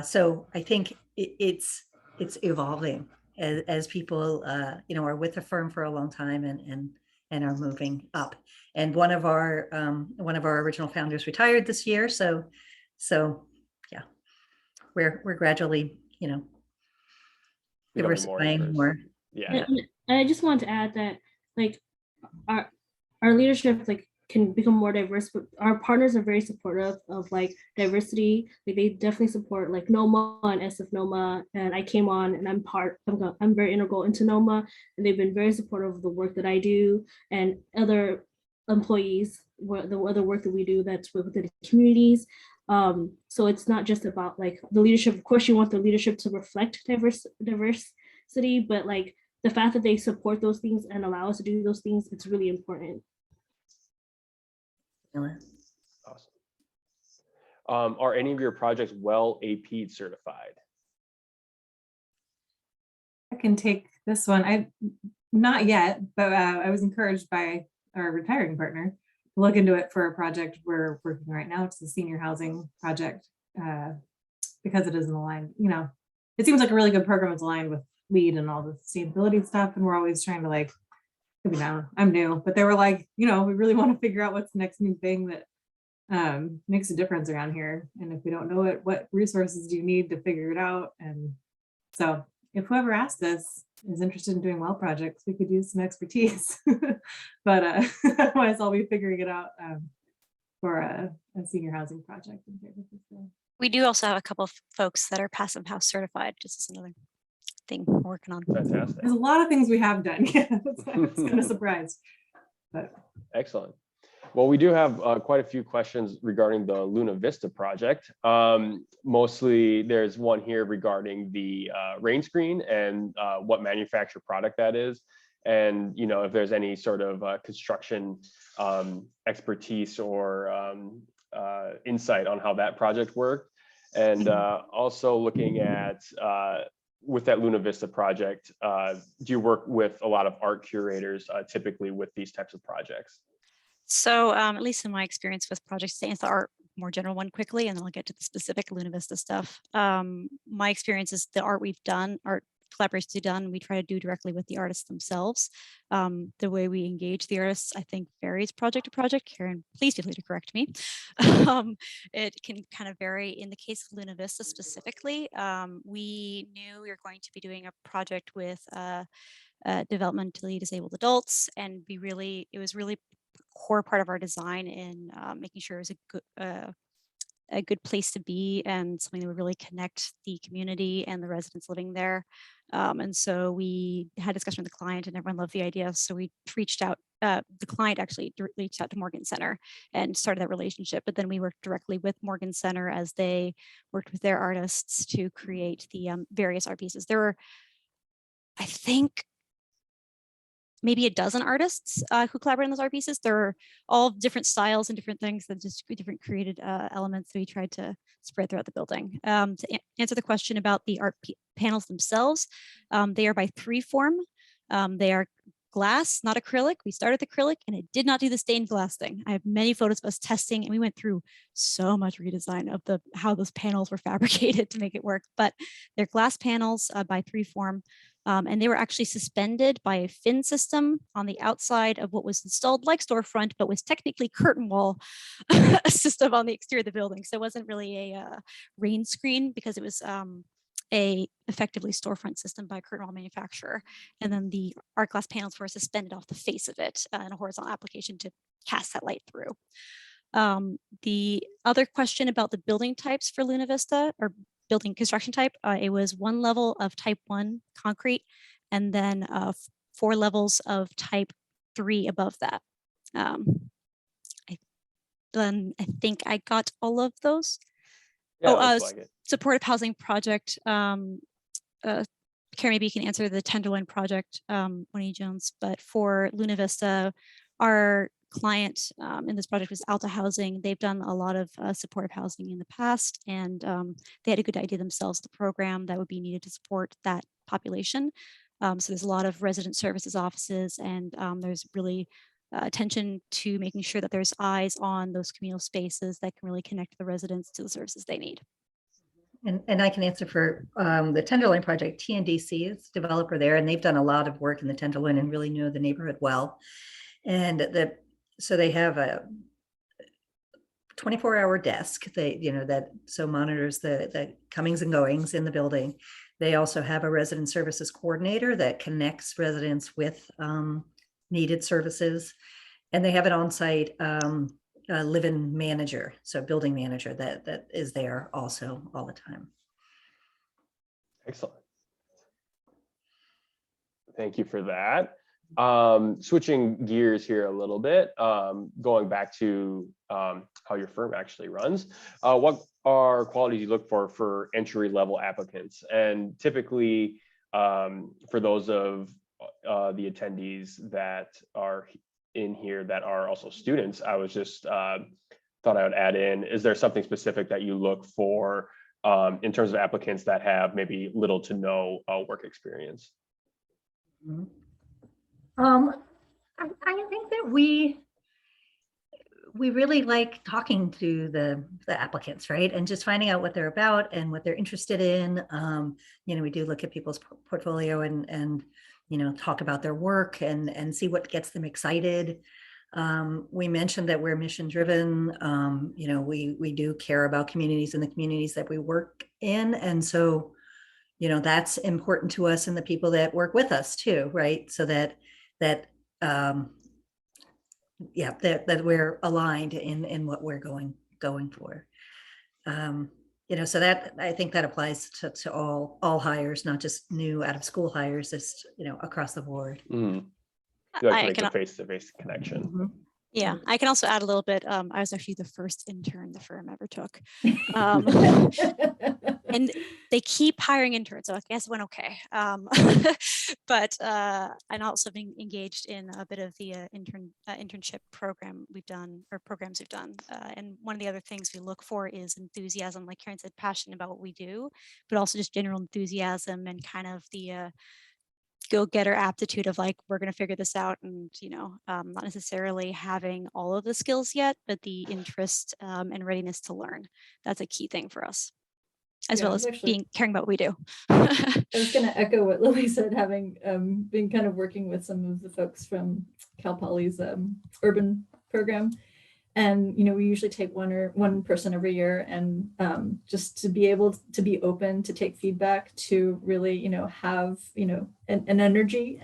Speaker 2: So I think it's evolving as people, are with the firm for a long time and are moving up. And one of our original founders retired this year. So yeah, we're gradually, diversifying more.
Speaker 1: Yeah.
Speaker 10: And I just want to add that, like, our leadership, like, can become more diverse, but our partners are very supportive of, like, diversity. Like, they definitely support, like, NOMA and SF NOMA, and I came on and I'm very integral into NOMA, and they've been very supportive of the work that I do and other employees, the other work that we do that's within the communities. So it's not just about, like, the leadership. Of course, you want the leadership to reflect diversity, but, like, the fact that they support those things and allow us to do those things, it's really important.
Speaker 1: Awesome. Are any of your projects well AP'd certified?
Speaker 8: I can take this one. Not yet, but I was encouraged by our retiring partner to look into it for a project we're working right now. It's the senior housing project, because it isn't aligned. It seems like a really good program is aligned with LEED and all the sustainability stuff, and we're always trying to, like, I'm new, but they were like, we really want to figure out what's the next new thing that makes a difference around here, and if we don't know it, what resources do you need to figure it out? And so if whoever asked this is interested in doing well projects, we could use some expertise. But otherwise I'll be figuring it out for a senior housing project in San Francisco.
Speaker 5: We do also have a couple of folks that are passive house certified, just as another thing we're working on.
Speaker 1: Fantastic.
Speaker 8: There's a lot of things we have done. Yeah, it's kind of surprised. But
Speaker 1: excellent. Well, we do have quite a few questions regarding the Luna Vista project. Mostly there's one here regarding the rain screen and what manufacturer product that is. And, if there's any sort of construction expertise or insight on how that project worked. And also looking at, with that Luna Vista project, do you work with a lot of art curators typically with these types of projects?
Speaker 5: So at least in my experience with projects, to answer the art more general one quickly, and then I'll get to the specific Luna Vista stuff. My experience is the art we've done, art collaborations we've done, we try to do directly with the artists themselves. The way we engage the artists, I think, varies project to project. Karen, please feel free to correct me. It can kind of vary. In the case of Luna Vista specifically, we knew we were going to be doing a project with developmentally disabled adults, and it was really a core part of our design in making sure it was a good place to be and something that would really connect the community and the residents living there. And so we had a discussion with the client and everyone loved the idea. So we reached out, the client actually reached out to Morgan Center and started that relationship. But then we worked directly with Morgan Center as they worked with their artists to create the various art pieces. There were, I think, maybe a dozen artists who collaborate on those art pieces. They're all different styles and different things, that just different created elements that we tried to spread throughout the building. To answer the question about the art panels themselves, they are by 3form. They are glass, not acrylic. We started with acrylic and it did not do the stained glass thing. I have many photos of us testing and we went through so much redesign of how those panels were fabricated to make it work, but they're glass panels by 3form. And they were actually suspended by a fin system on the outside of what was installed like storefront, but was technically curtain wall system on the exterior of the building. So it wasn't really a rain screen because it was a effectively storefront system by a curtain wall manufacturer. And then the art glass panels were suspended off the face of it in a horizontal application to cast that light through. The other question about the building types for Luna Vista, or building construction type, it was 1 level of type 1 concrete and then 4 levels of type 3 above that. I think I got all of those.
Speaker 1: Yeah,
Speaker 5: supportive housing project. Karen, maybe you can answer the Tenderloin project, Winnie Jones, but for Luna Vista, our client in this project was Alta Housing. They've done a lot of supportive housing in the past, and they had a good idea themselves, the program that would be needed to support that population. So there's a lot of resident services offices, and there's really attention to making sure that there's eyes on those communal spaces that can really connect the residents to the services they need.
Speaker 2: And I can answer for the Tenderloin project. TNDC is the developer there, and they've done a lot of work in the Tenderloin and really know the neighborhood well. And so they have a 24-hour desk. That monitors the comings and goings in the building. They also have a resident services coordinator that connects residents with needed services, and they have an on-site live-in manager, so building manager that is there also all the time.
Speaker 1: Excellent. Thank you for that. Switching gears here a little bit, going back to how your firm actually runs. What are qualities you look for entry-level applicants? And typically, for those of the attendees that are in here that are also students, I was just thought I would add in, is there something specific that you look for in terms of applicants that have maybe little to no work experience?
Speaker 2: I think that we really like talking to the applicants, right? And just finding out what they're about and what they're interested in. We do look at people's portfolio and talk about their work and see what gets them excited. We mentioned that we're mission driven. We do care about communities and the communities that we work in. And so, that's important to us and the people that work with us too, right? So that we're aligned in what we're going for. So that, I think that applies to all hires, not just new out of school hires, just across the board.
Speaker 1: Mm-hmm. You like to make a face-to-face connection.
Speaker 2: Mm-hmm.
Speaker 5: Yeah, I can also add a little bit. I was actually the first intern the firm ever took. And they keep hiring interns, so I guess it went okay. But I'm also being engaged in a bit of the internship program we've done, or programs we've done. And one of the other things we look for is enthusiasm, like Karen said, passionate about what we do, but also just general enthusiasm and kind of the go-getter aptitude of like, we're going to figure this out, and not necessarily having all of the skills yet, but the interest and readiness to learn. That's a key thing for us. as
Speaker 4: Yeah,
Speaker 5: well
Speaker 4: I
Speaker 5: as
Speaker 4: was actually-
Speaker 5: caring about what we do.
Speaker 4: I was going to echo what Lily said, having been kind of working with some of the folks from Cal Poly's urban program. And, we usually take one person every year, and just to be able to be open to take feedback, to really, have, an energy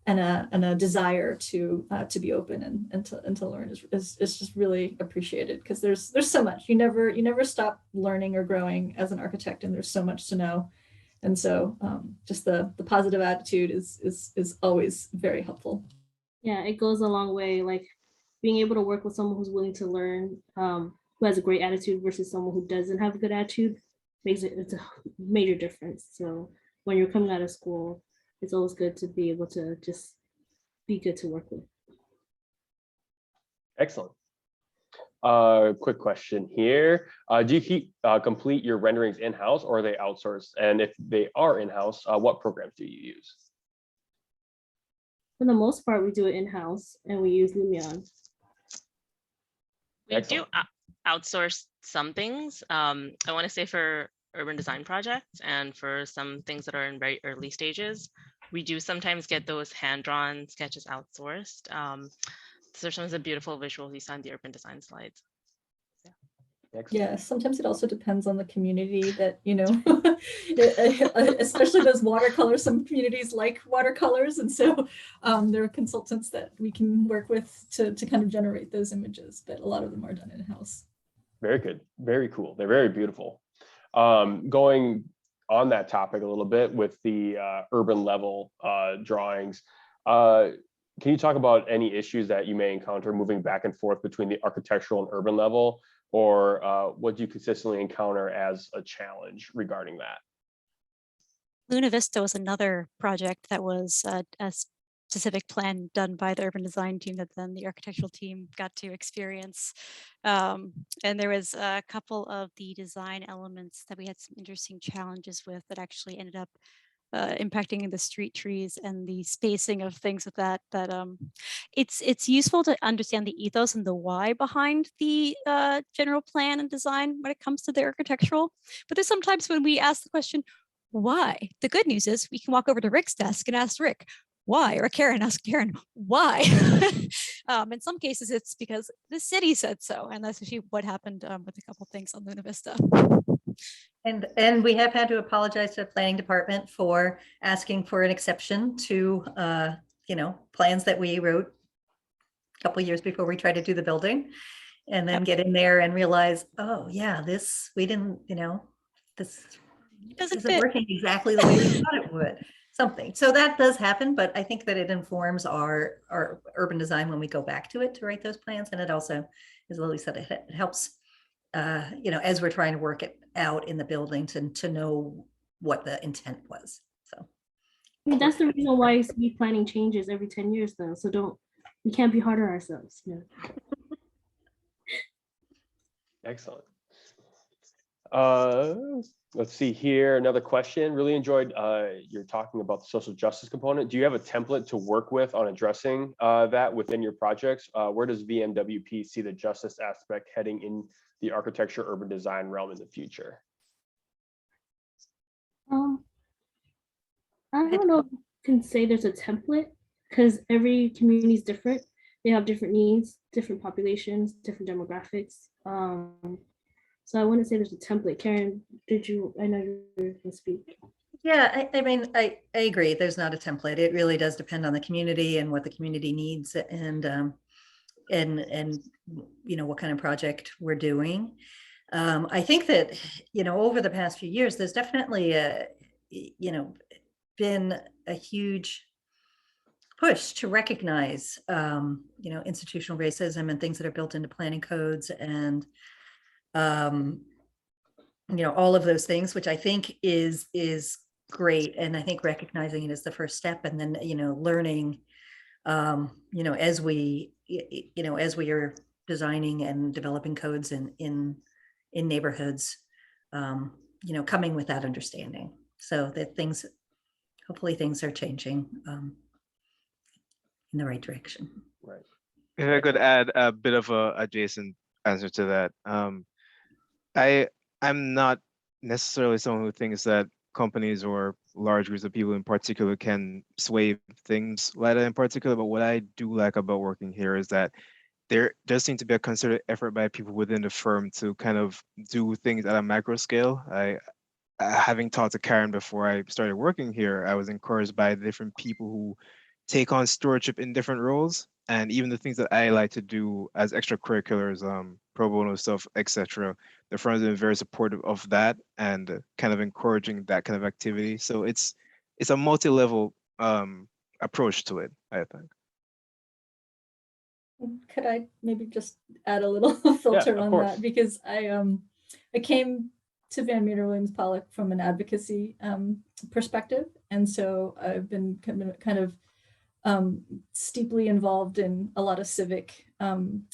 Speaker 4: and a desire to be open and to learn is just really appreciated, because there's so much. You never stop learning or growing as an architect, and there's so much to know. And so just the positive attitude is always very helpful.
Speaker 10: Yeah, it goes a long way. Like being able to work with someone who's willing to learn, who has a great attitude versus someone who doesn't have a good attitude, it's a major difference. So when you're coming out of school, it's always good to be able to just be good to work with.
Speaker 1: Excellent. Quick question here. Do you complete your renderings in-house, or are they outsourced? And if they are in-house, what programs do you use?
Speaker 10: For the most part, we do it in-house, and we use Lumion.
Speaker 3: We do outsource some things. I want to say for urban design projects and for some things that are in very early stages, we do sometimes get those hand-drawn sketches outsourced. So some of the beautiful visuals you saw in the urban design slides.
Speaker 4: Yeah, sometimes it also depends on the community that, especially those watercolors. Some communities like watercolors. And so there are consultants that we can work with to kind of generate those images, but a lot of them are done in-house.
Speaker 1: Very good. Very cool. They're very beautiful. Going on that topic a little bit with the urban level drawings, can you talk about any issues that you may encounter moving back and forth between the architectural and urban level, or what do you consistently encounter as a challenge regarding that?
Speaker 5: Luna Vista was another project that was a specific plan done by the urban design team that then the architectural team got to experience. And there was a couple of the design elements that we had some interesting challenges with that actually ended up impacting the street trees and the spacing of things with that. It's useful to understand the ethos and the why behind the general plan and design when it comes to the architectural. But there's sometimes when we ask the question, why? The good news is we can walk over to Rick's desk and ask Rick, why? Or Karen, ask Karen, why? In some cases, it's because the city said so. And that's actually what happened with a couple things on Luna Vista.
Speaker 2: And we have had to apologize to the planning department for asking for an exception to, plans that we wrote a couple of years before we tried to do the building, and then get in there and realize, oh yeah, this, we didn't, this isn't working exactly the way we thought it would. Something. So that does happen, but I think that it informs our urban design when we go back to it to write those plans. And it also, as Lily said, it helps, as we're trying to work it out in the buildings and to know what the intent was. So
Speaker 10: I mean, that's the reason why we planning changes every 10 years though. So we can't be hard on ourselves. Yeah.
Speaker 1: Excellent. Let's see here. Another question. Really enjoyed your talking about the social justice component. Do you have a template to work with on addressing that within your projects? Where does VMWP see the justice aspect heading in the architecture urban design realm in the future?
Speaker 10: I don't know if you can say there's a template, because every community is different. They have different needs, different populations, different demographics. So I wouldn't say there's a template. Karen, I know you can speak.
Speaker 2: Yeah, I mean, I agree. There's not a template. It really does depend on the community and what the community needs and what kind of project we're doing. I think that, over the past few years, there's definitely been a huge push to recognize, institutional racism and things that are built into planning codes and all of those things, which I think is great. And I think recognizing it is the first step, and then, learning, as we are designing and developing codes in neighborhoods, coming with that understanding, so that hopefully things are changing in the right direction.
Speaker 1: Right.
Speaker 11: If I could add a bit of a adjacent answer to that. I'm not necessarily someone who thinks that companies or large groups of people in particular can sway things like that in particular. But what I do like about working here is that there does seem to be a concerted effort by people within the firm to kind of do things at a macro scale. Having talked to Karen before I started working here, I was encouraged by the different people who take on stewardship in different roles, and even the things that I like to do as extracurriculars, pro bono stuff, etc. The firm's been very supportive of that and kind of encouraging that kind of activity. So it's a multi-level approach to it, I think.
Speaker 4: Could I maybe just add a little filter on that, because I came to Van Meter Williams Pollack from an advocacy perspective, and so I've been kind of steeply involved in a lot of civic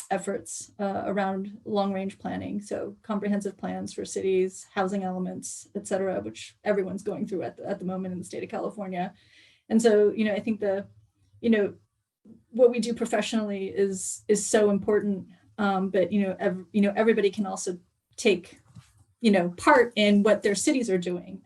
Speaker 4: efforts around long-range planning, so comprehensive plans for cities, housing elements, et cetera, which everyone's going through at the moment in the state of California. And so, I think what we do professionally is so important, but everybody can also take part in what their cities are doing,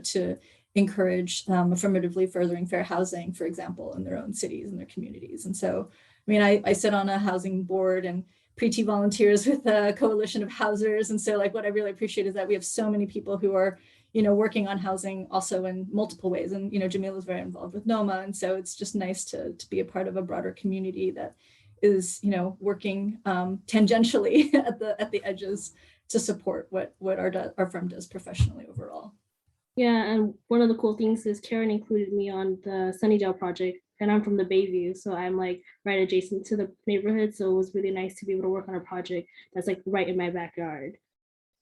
Speaker 4: to encourage affirmatively furthering fair housing, for example, in their own cities and their communities. And so, I sit on a housing board and Preeti volunteers with a coalition of housers. And so what I really appreciate is that we have so many people who are, working on housing also in multiple ways. And, Jamila is very involved with NOMA. And so it's just nice to be a part of a broader community that is, working tangentially at the edges to support what our firm does professionally overall.
Speaker 10: Yeah, and one of the cool things is Karen included me on the Sunnydale Project, and I'm from the Bayview, so I'm right adjacent to the neighborhood. So it was really nice to be able to work on a project that's right in my backyard.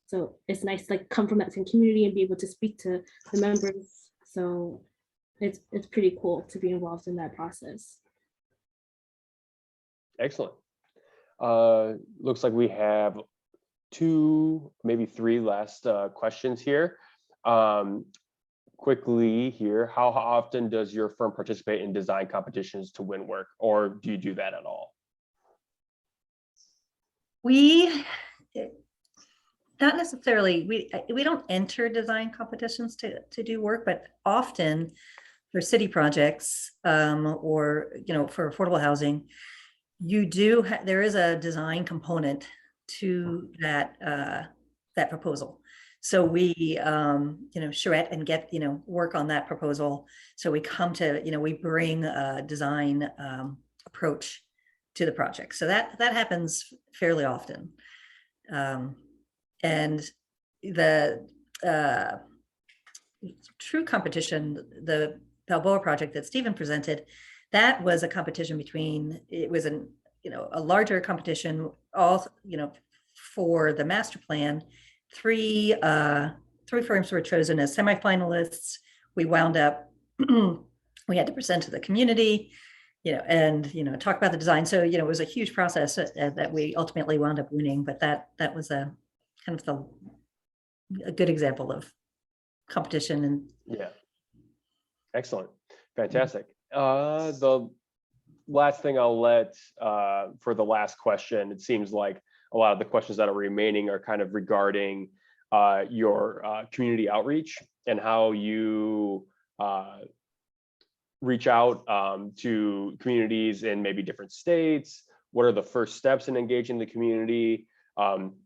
Speaker 10: So it's nice to come from that same community and be able to speak to the members. So it's pretty cool to be involved in that process.
Speaker 1: Excellent. Looks like we have 2, maybe 3 last questions here. Quickly here, how often does your firm participate in design competitions to win work, or do you do that at all?
Speaker 2: We not necessarily, we don't enter design competitions to do work, but often for city projects or for affordable housing, there is a design component to that proposal. So we charrette and get work on that proposal. So we come to we bring a design approach to the project. So that happens fairly often. And the true competition, the Balboa project that Stephen presented, that was a competition it was a larger competition, all for the master plan. 3 firms were chosen as semifinalists. We wound up, we had to present to the community, and talk about the design. So it was a huge process that we ultimately wound up winning. But that was a kind of a good example of competition. And
Speaker 1: yeah, excellent, fantastic. The last thing I'll let for the last question, it seems like a lot of the questions that are remaining are kind of regarding your community outreach and how you reach out to communities in maybe different states. What are the first steps in engaging the community?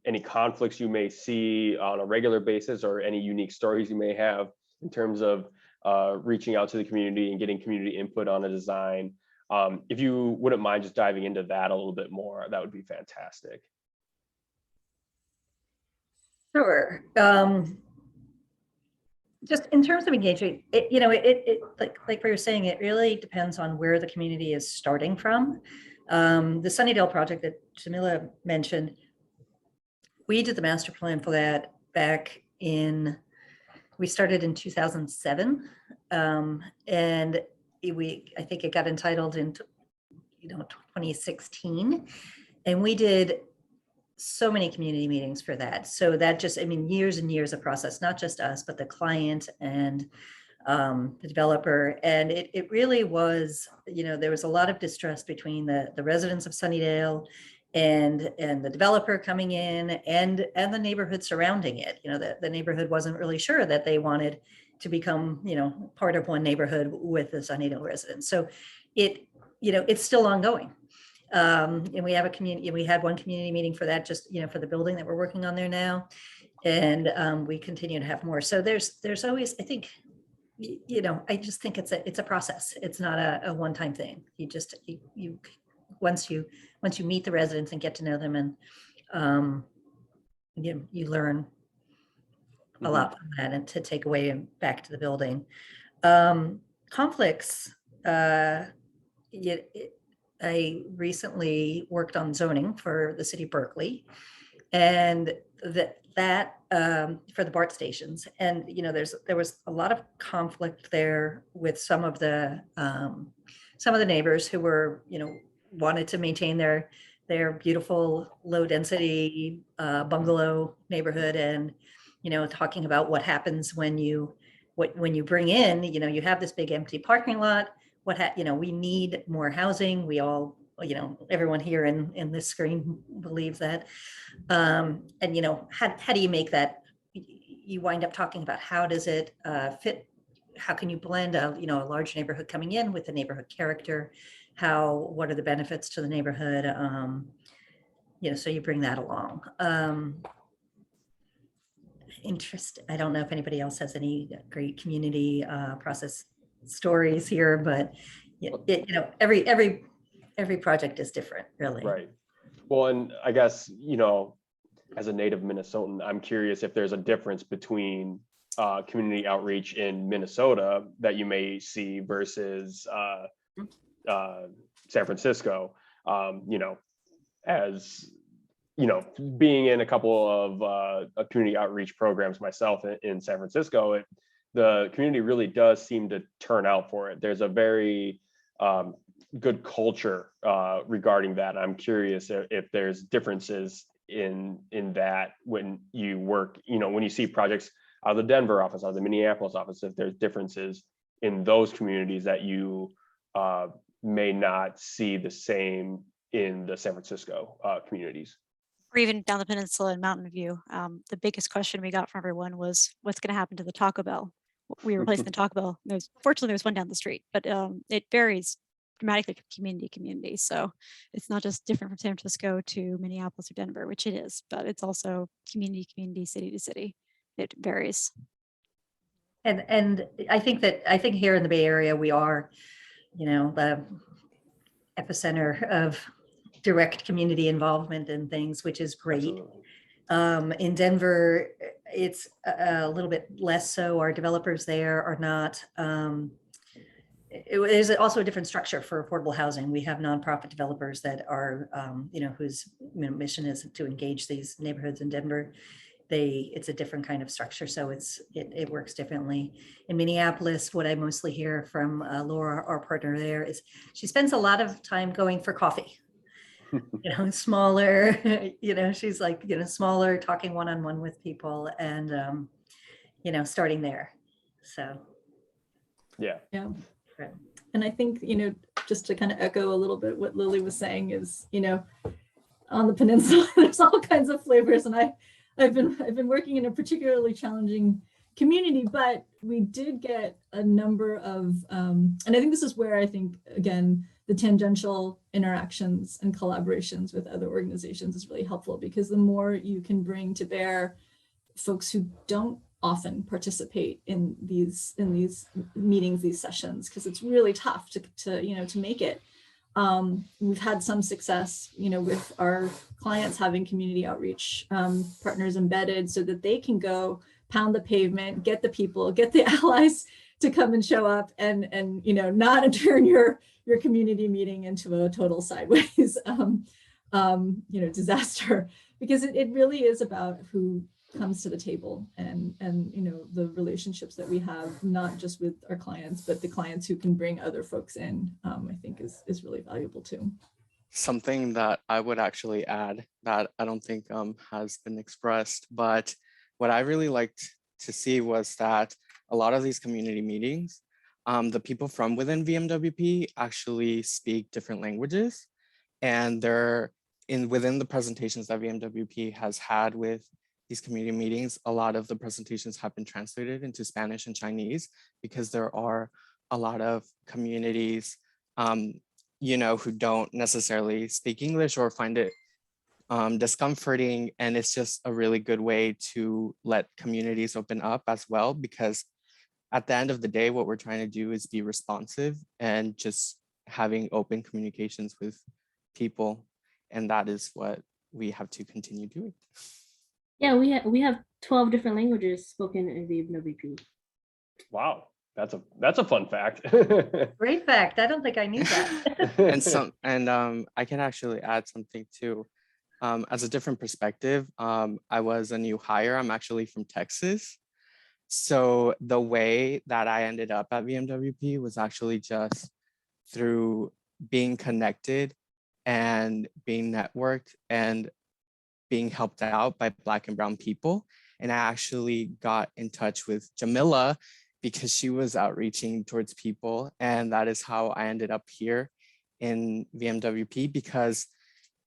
Speaker 1: Any conflicts you may see on a regular basis, or any unique stories you may have in terms of reaching out to the community and getting community input on a design. If you wouldn't mind just diving into that a little bit more, that would be fantastic.
Speaker 2: Sure. Just in terms of engagement, like we were saying, it really depends on where the community is starting from. The Sunnydale project that Jamila mentioned, we did the master plan for that we started in 2007, and I think it got entitled in 2016, and we did so many community meetings for that. So that just, years and years of process, not just us, but the client and the developer. And it really was, there was a lot of distrust between the residents of Sunnydale and the developer coming in and the neighborhood surrounding it. You know, the neighborhood wasn't really sure that they wanted to become, you know, part of one neighborhood with the Sunnydale residents. So it, you know, it's still ongoing. And we have a community, we had one community meeting for that, just, you know, for the building that we're working on there now. And we continue to have more. So there's always, I think, you know, I just think it's a process. It's not a one-time thing. You just, you once you meet the residents and get to know them, and you learn a lot from that, and to take away and back to the building. Conflicts, I recently worked on zoning for the city of Berkeley, and that for the BART stations. And, you know, there was a lot of conflict there with some of the neighbors who were, you know, wanted to maintain their beautiful low density bungalow neighborhood, and, you know, talking about what happens when you bring in, you know, you have this big empty parking lot. You know, we need more housing. We all, you know, everyone here in this screen believes that. And, you know, how do you make that? You wind up talking about how does it fit? How can you blend a, you know, a large neighborhood coming in with the neighborhood character? What are the benefits to the neighborhood? You know, so you bring that along. I don't know if anybody else has any great community process stories here, but you know, every project is different, really.
Speaker 1: Right. Well, and I guess, you know, as a native Minnesotan, I'm curious if there's a difference between community outreach in Minnesota that you may see versus San Francisco. You know, as you know, being in a couple of community outreach programs myself in San Francisco, the community really does seem to turn out for it. There's a very good culture regarding that. I'm curious if there's differences in that when you work, you know, when you see projects out of the Denver office, out of the Minneapolis office, if there's differences in those communities that you may not see the same in the San Francisco communities.
Speaker 5: Or even down the peninsula in Mountain View. The biggest question we got from everyone was, what's going to happen to the Taco Bell? We replaced the Taco Bell. Fortunately, there's one down the street, but it varies dramatically from community to community. So it's not just different from San Francisco to Minneapolis or Denver, which it is, but it's also community to community, city to city. It varies.
Speaker 2: And I think here in the Bay Area, we are, you know, the epicenter of direct community involvement and things, which is great. In Denver, it's a little bit less so. Our developers there are not, there's also a different structure for affordable housing. We have nonprofit developers that are, you know, whose mission is to engage these neighborhoods in Denver. It's a different kind of structure, so it works differently. In Minneapolis, what I mostly hear from Laura, our partner there, is she spends a lot of time going for coffee. You know, smaller, you know, she's like, you know, smaller, talking one-on-one with people, and you know, starting there. So
Speaker 1: yeah.
Speaker 4: And I think, you know, just to kind of echo a little bit what Lily was saying is, you know, on the peninsula there's all kinds of flavors, and I've been working in a particularly challenging community, but we did get a number of and I think this is where I think, again, the tangential interactions and collaborations with other organizations is really helpful, because the more you can bring to bear folks who don't often participate in these meetings, these sessions, because it's really tough to make it. We've had some success, you know, with our clients having community outreach partners embedded so that they can go pound the pavement, get the people, get the allies to come and show up, and you know, not turn your community meeting into a total sideways you know, disaster, because it really is about who comes to the table and you know, the relationships that we have, not just with our clients, but the clients who can bring other folks in, I think is really valuable too.
Speaker 7: Something that I would actually add that I don't think has been expressed, but what I really liked to see was that a lot of these community meetings, the people from within VMWP actually speak different languages, and they're within the presentations that VMWP has had with these community meetings, a lot of the presentations have been translated into Spanish and Chinese because there are a lot of communities, you know, who don't necessarily speak English or find it discomforting. And it's just a really good way to let communities open up as well, because at the end of the day, what we're trying to do is be responsive and just having open communications with people. And that is what we have to continue doing.
Speaker 10: Yeah, we have 12 different languages spoken in the VMWP.
Speaker 1: Wow, that's a fun fact.
Speaker 2: Great fact. I don't think I knew that.
Speaker 7: And I can actually add something too. As a different perspective, I was a new hire. I'm actually from Texas. So the way that I ended up at VMWP was actually just through being connected and being networked and being helped out by Black and Brown people. And I actually got in touch with Jamila because she was outreaching towards people. And that is how I ended up here in VMWP, because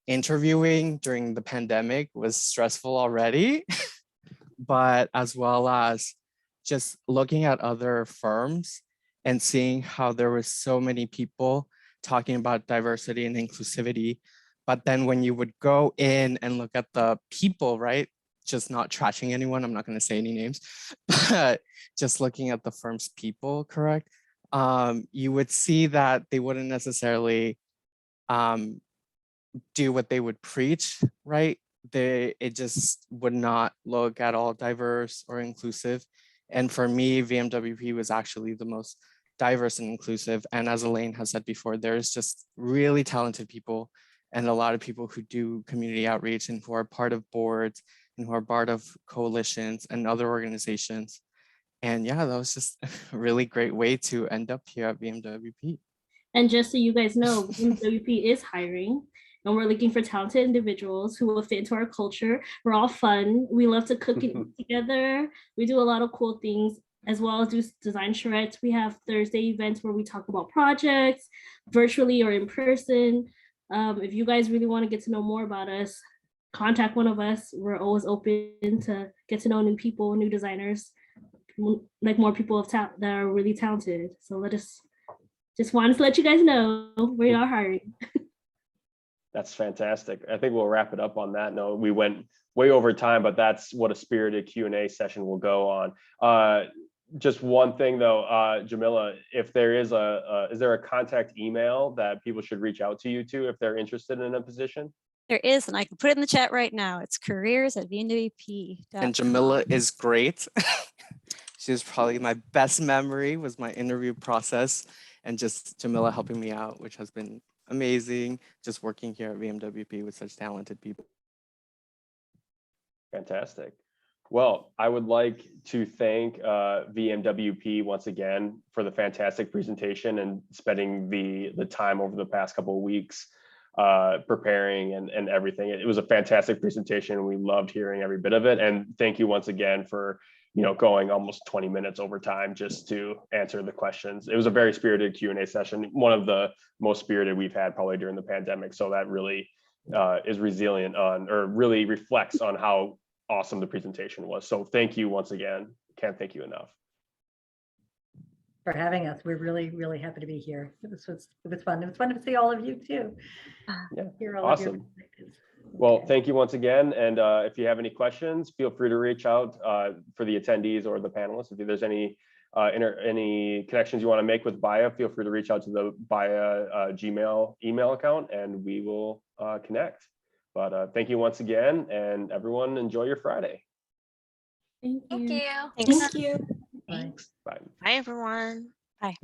Speaker 7: interviewing during the pandemic was stressful already, but as well as just looking at other firms and seeing how there were so many people talking about diversity and inclusivity. But then when you would go in and look at the people, right? Just not trashing anyone, I'm not going to say any names, but just looking at the firm's people, correct? You would see that they wouldn't necessarily do what they would preach, right? It just would not look at all diverse or inclusive. And for me, VMWP was actually the most diverse and inclusive. And as Elaine has said before, there's just really talented people and a lot of people who do community outreach and who are part of boards and who are part of coalitions and other organizations. And yeah, that was just a really great way to end up here at VMWP.
Speaker 10: And just so you guys know, VMWP is hiring, and we're looking for talented individuals who will fit into our culture. We're all fun. We love to cook together. We do a lot of cool things, as well as do design charrettes. We have Thursday events where we talk about projects, virtually or in person. If you guys really want to get to know more about us, contact one of us. We're always open to get to know new people, new designers, like more people that are really talented. So just wanted to let you guys know we are hiring.
Speaker 1: That's fantastic. I think we'll wrap it up on that note. We went way over time, but that's what a spirited Q&A session will go on. Just one thing though, Jamila, if there is is there a contact email that people should reach out to you to if they're interested in a position?
Speaker 5: There is, and I can put it in the chat right now. It's careers@vmwp.com.
Speaker 7: And Jamila is great. She was probably my best memory was my interview process, and just Jamila helping me out, which has been amazing, just working here at VMWP with such talented people.
Speaker 1: Fantastic. Well, I would like to thank VMWP once again for the fantastic presentation and spending the time over the past couple of weeks preparing and everything. It was a fantastic presentation. We loved hearing every bit of it. And thank you once again for going almost 20 minutes over time just to answer the questions. It was a very spirited Q&A session, one of the most spirited we've had probably during the pandemic. So that really is resilient on, or really reflects on how awesome the presentation was. So thank you once again. Can't thank you enough.
Speaker 2: For having us. We're really, really happy to be here. It was fun. It was fun to see all of you too.
Speaker 1: Yeah,
Speaker 2: Hear all
Speaker 1: awesome.
Speaker 2: of your perspectives.
Speaker 1: Well,
Speaker 2: Okay.
Speaker 1: thank you once again. And if you have any questions, feel free to reach out for the attendees or the panelists. If there's any connections you want to make with BAYA, feel free to reach out to the BAYA Gmail email account and we will connect. But thank you once again, and everyone enjoy your Friday.
Speaker 10: Thank you.
Speaker 6: Thank you.
Speaker 2: Thank you. Bye.
Speaker 1: Bye.
Speaker 3: Bye, everyone.
Speaker 5: Bye.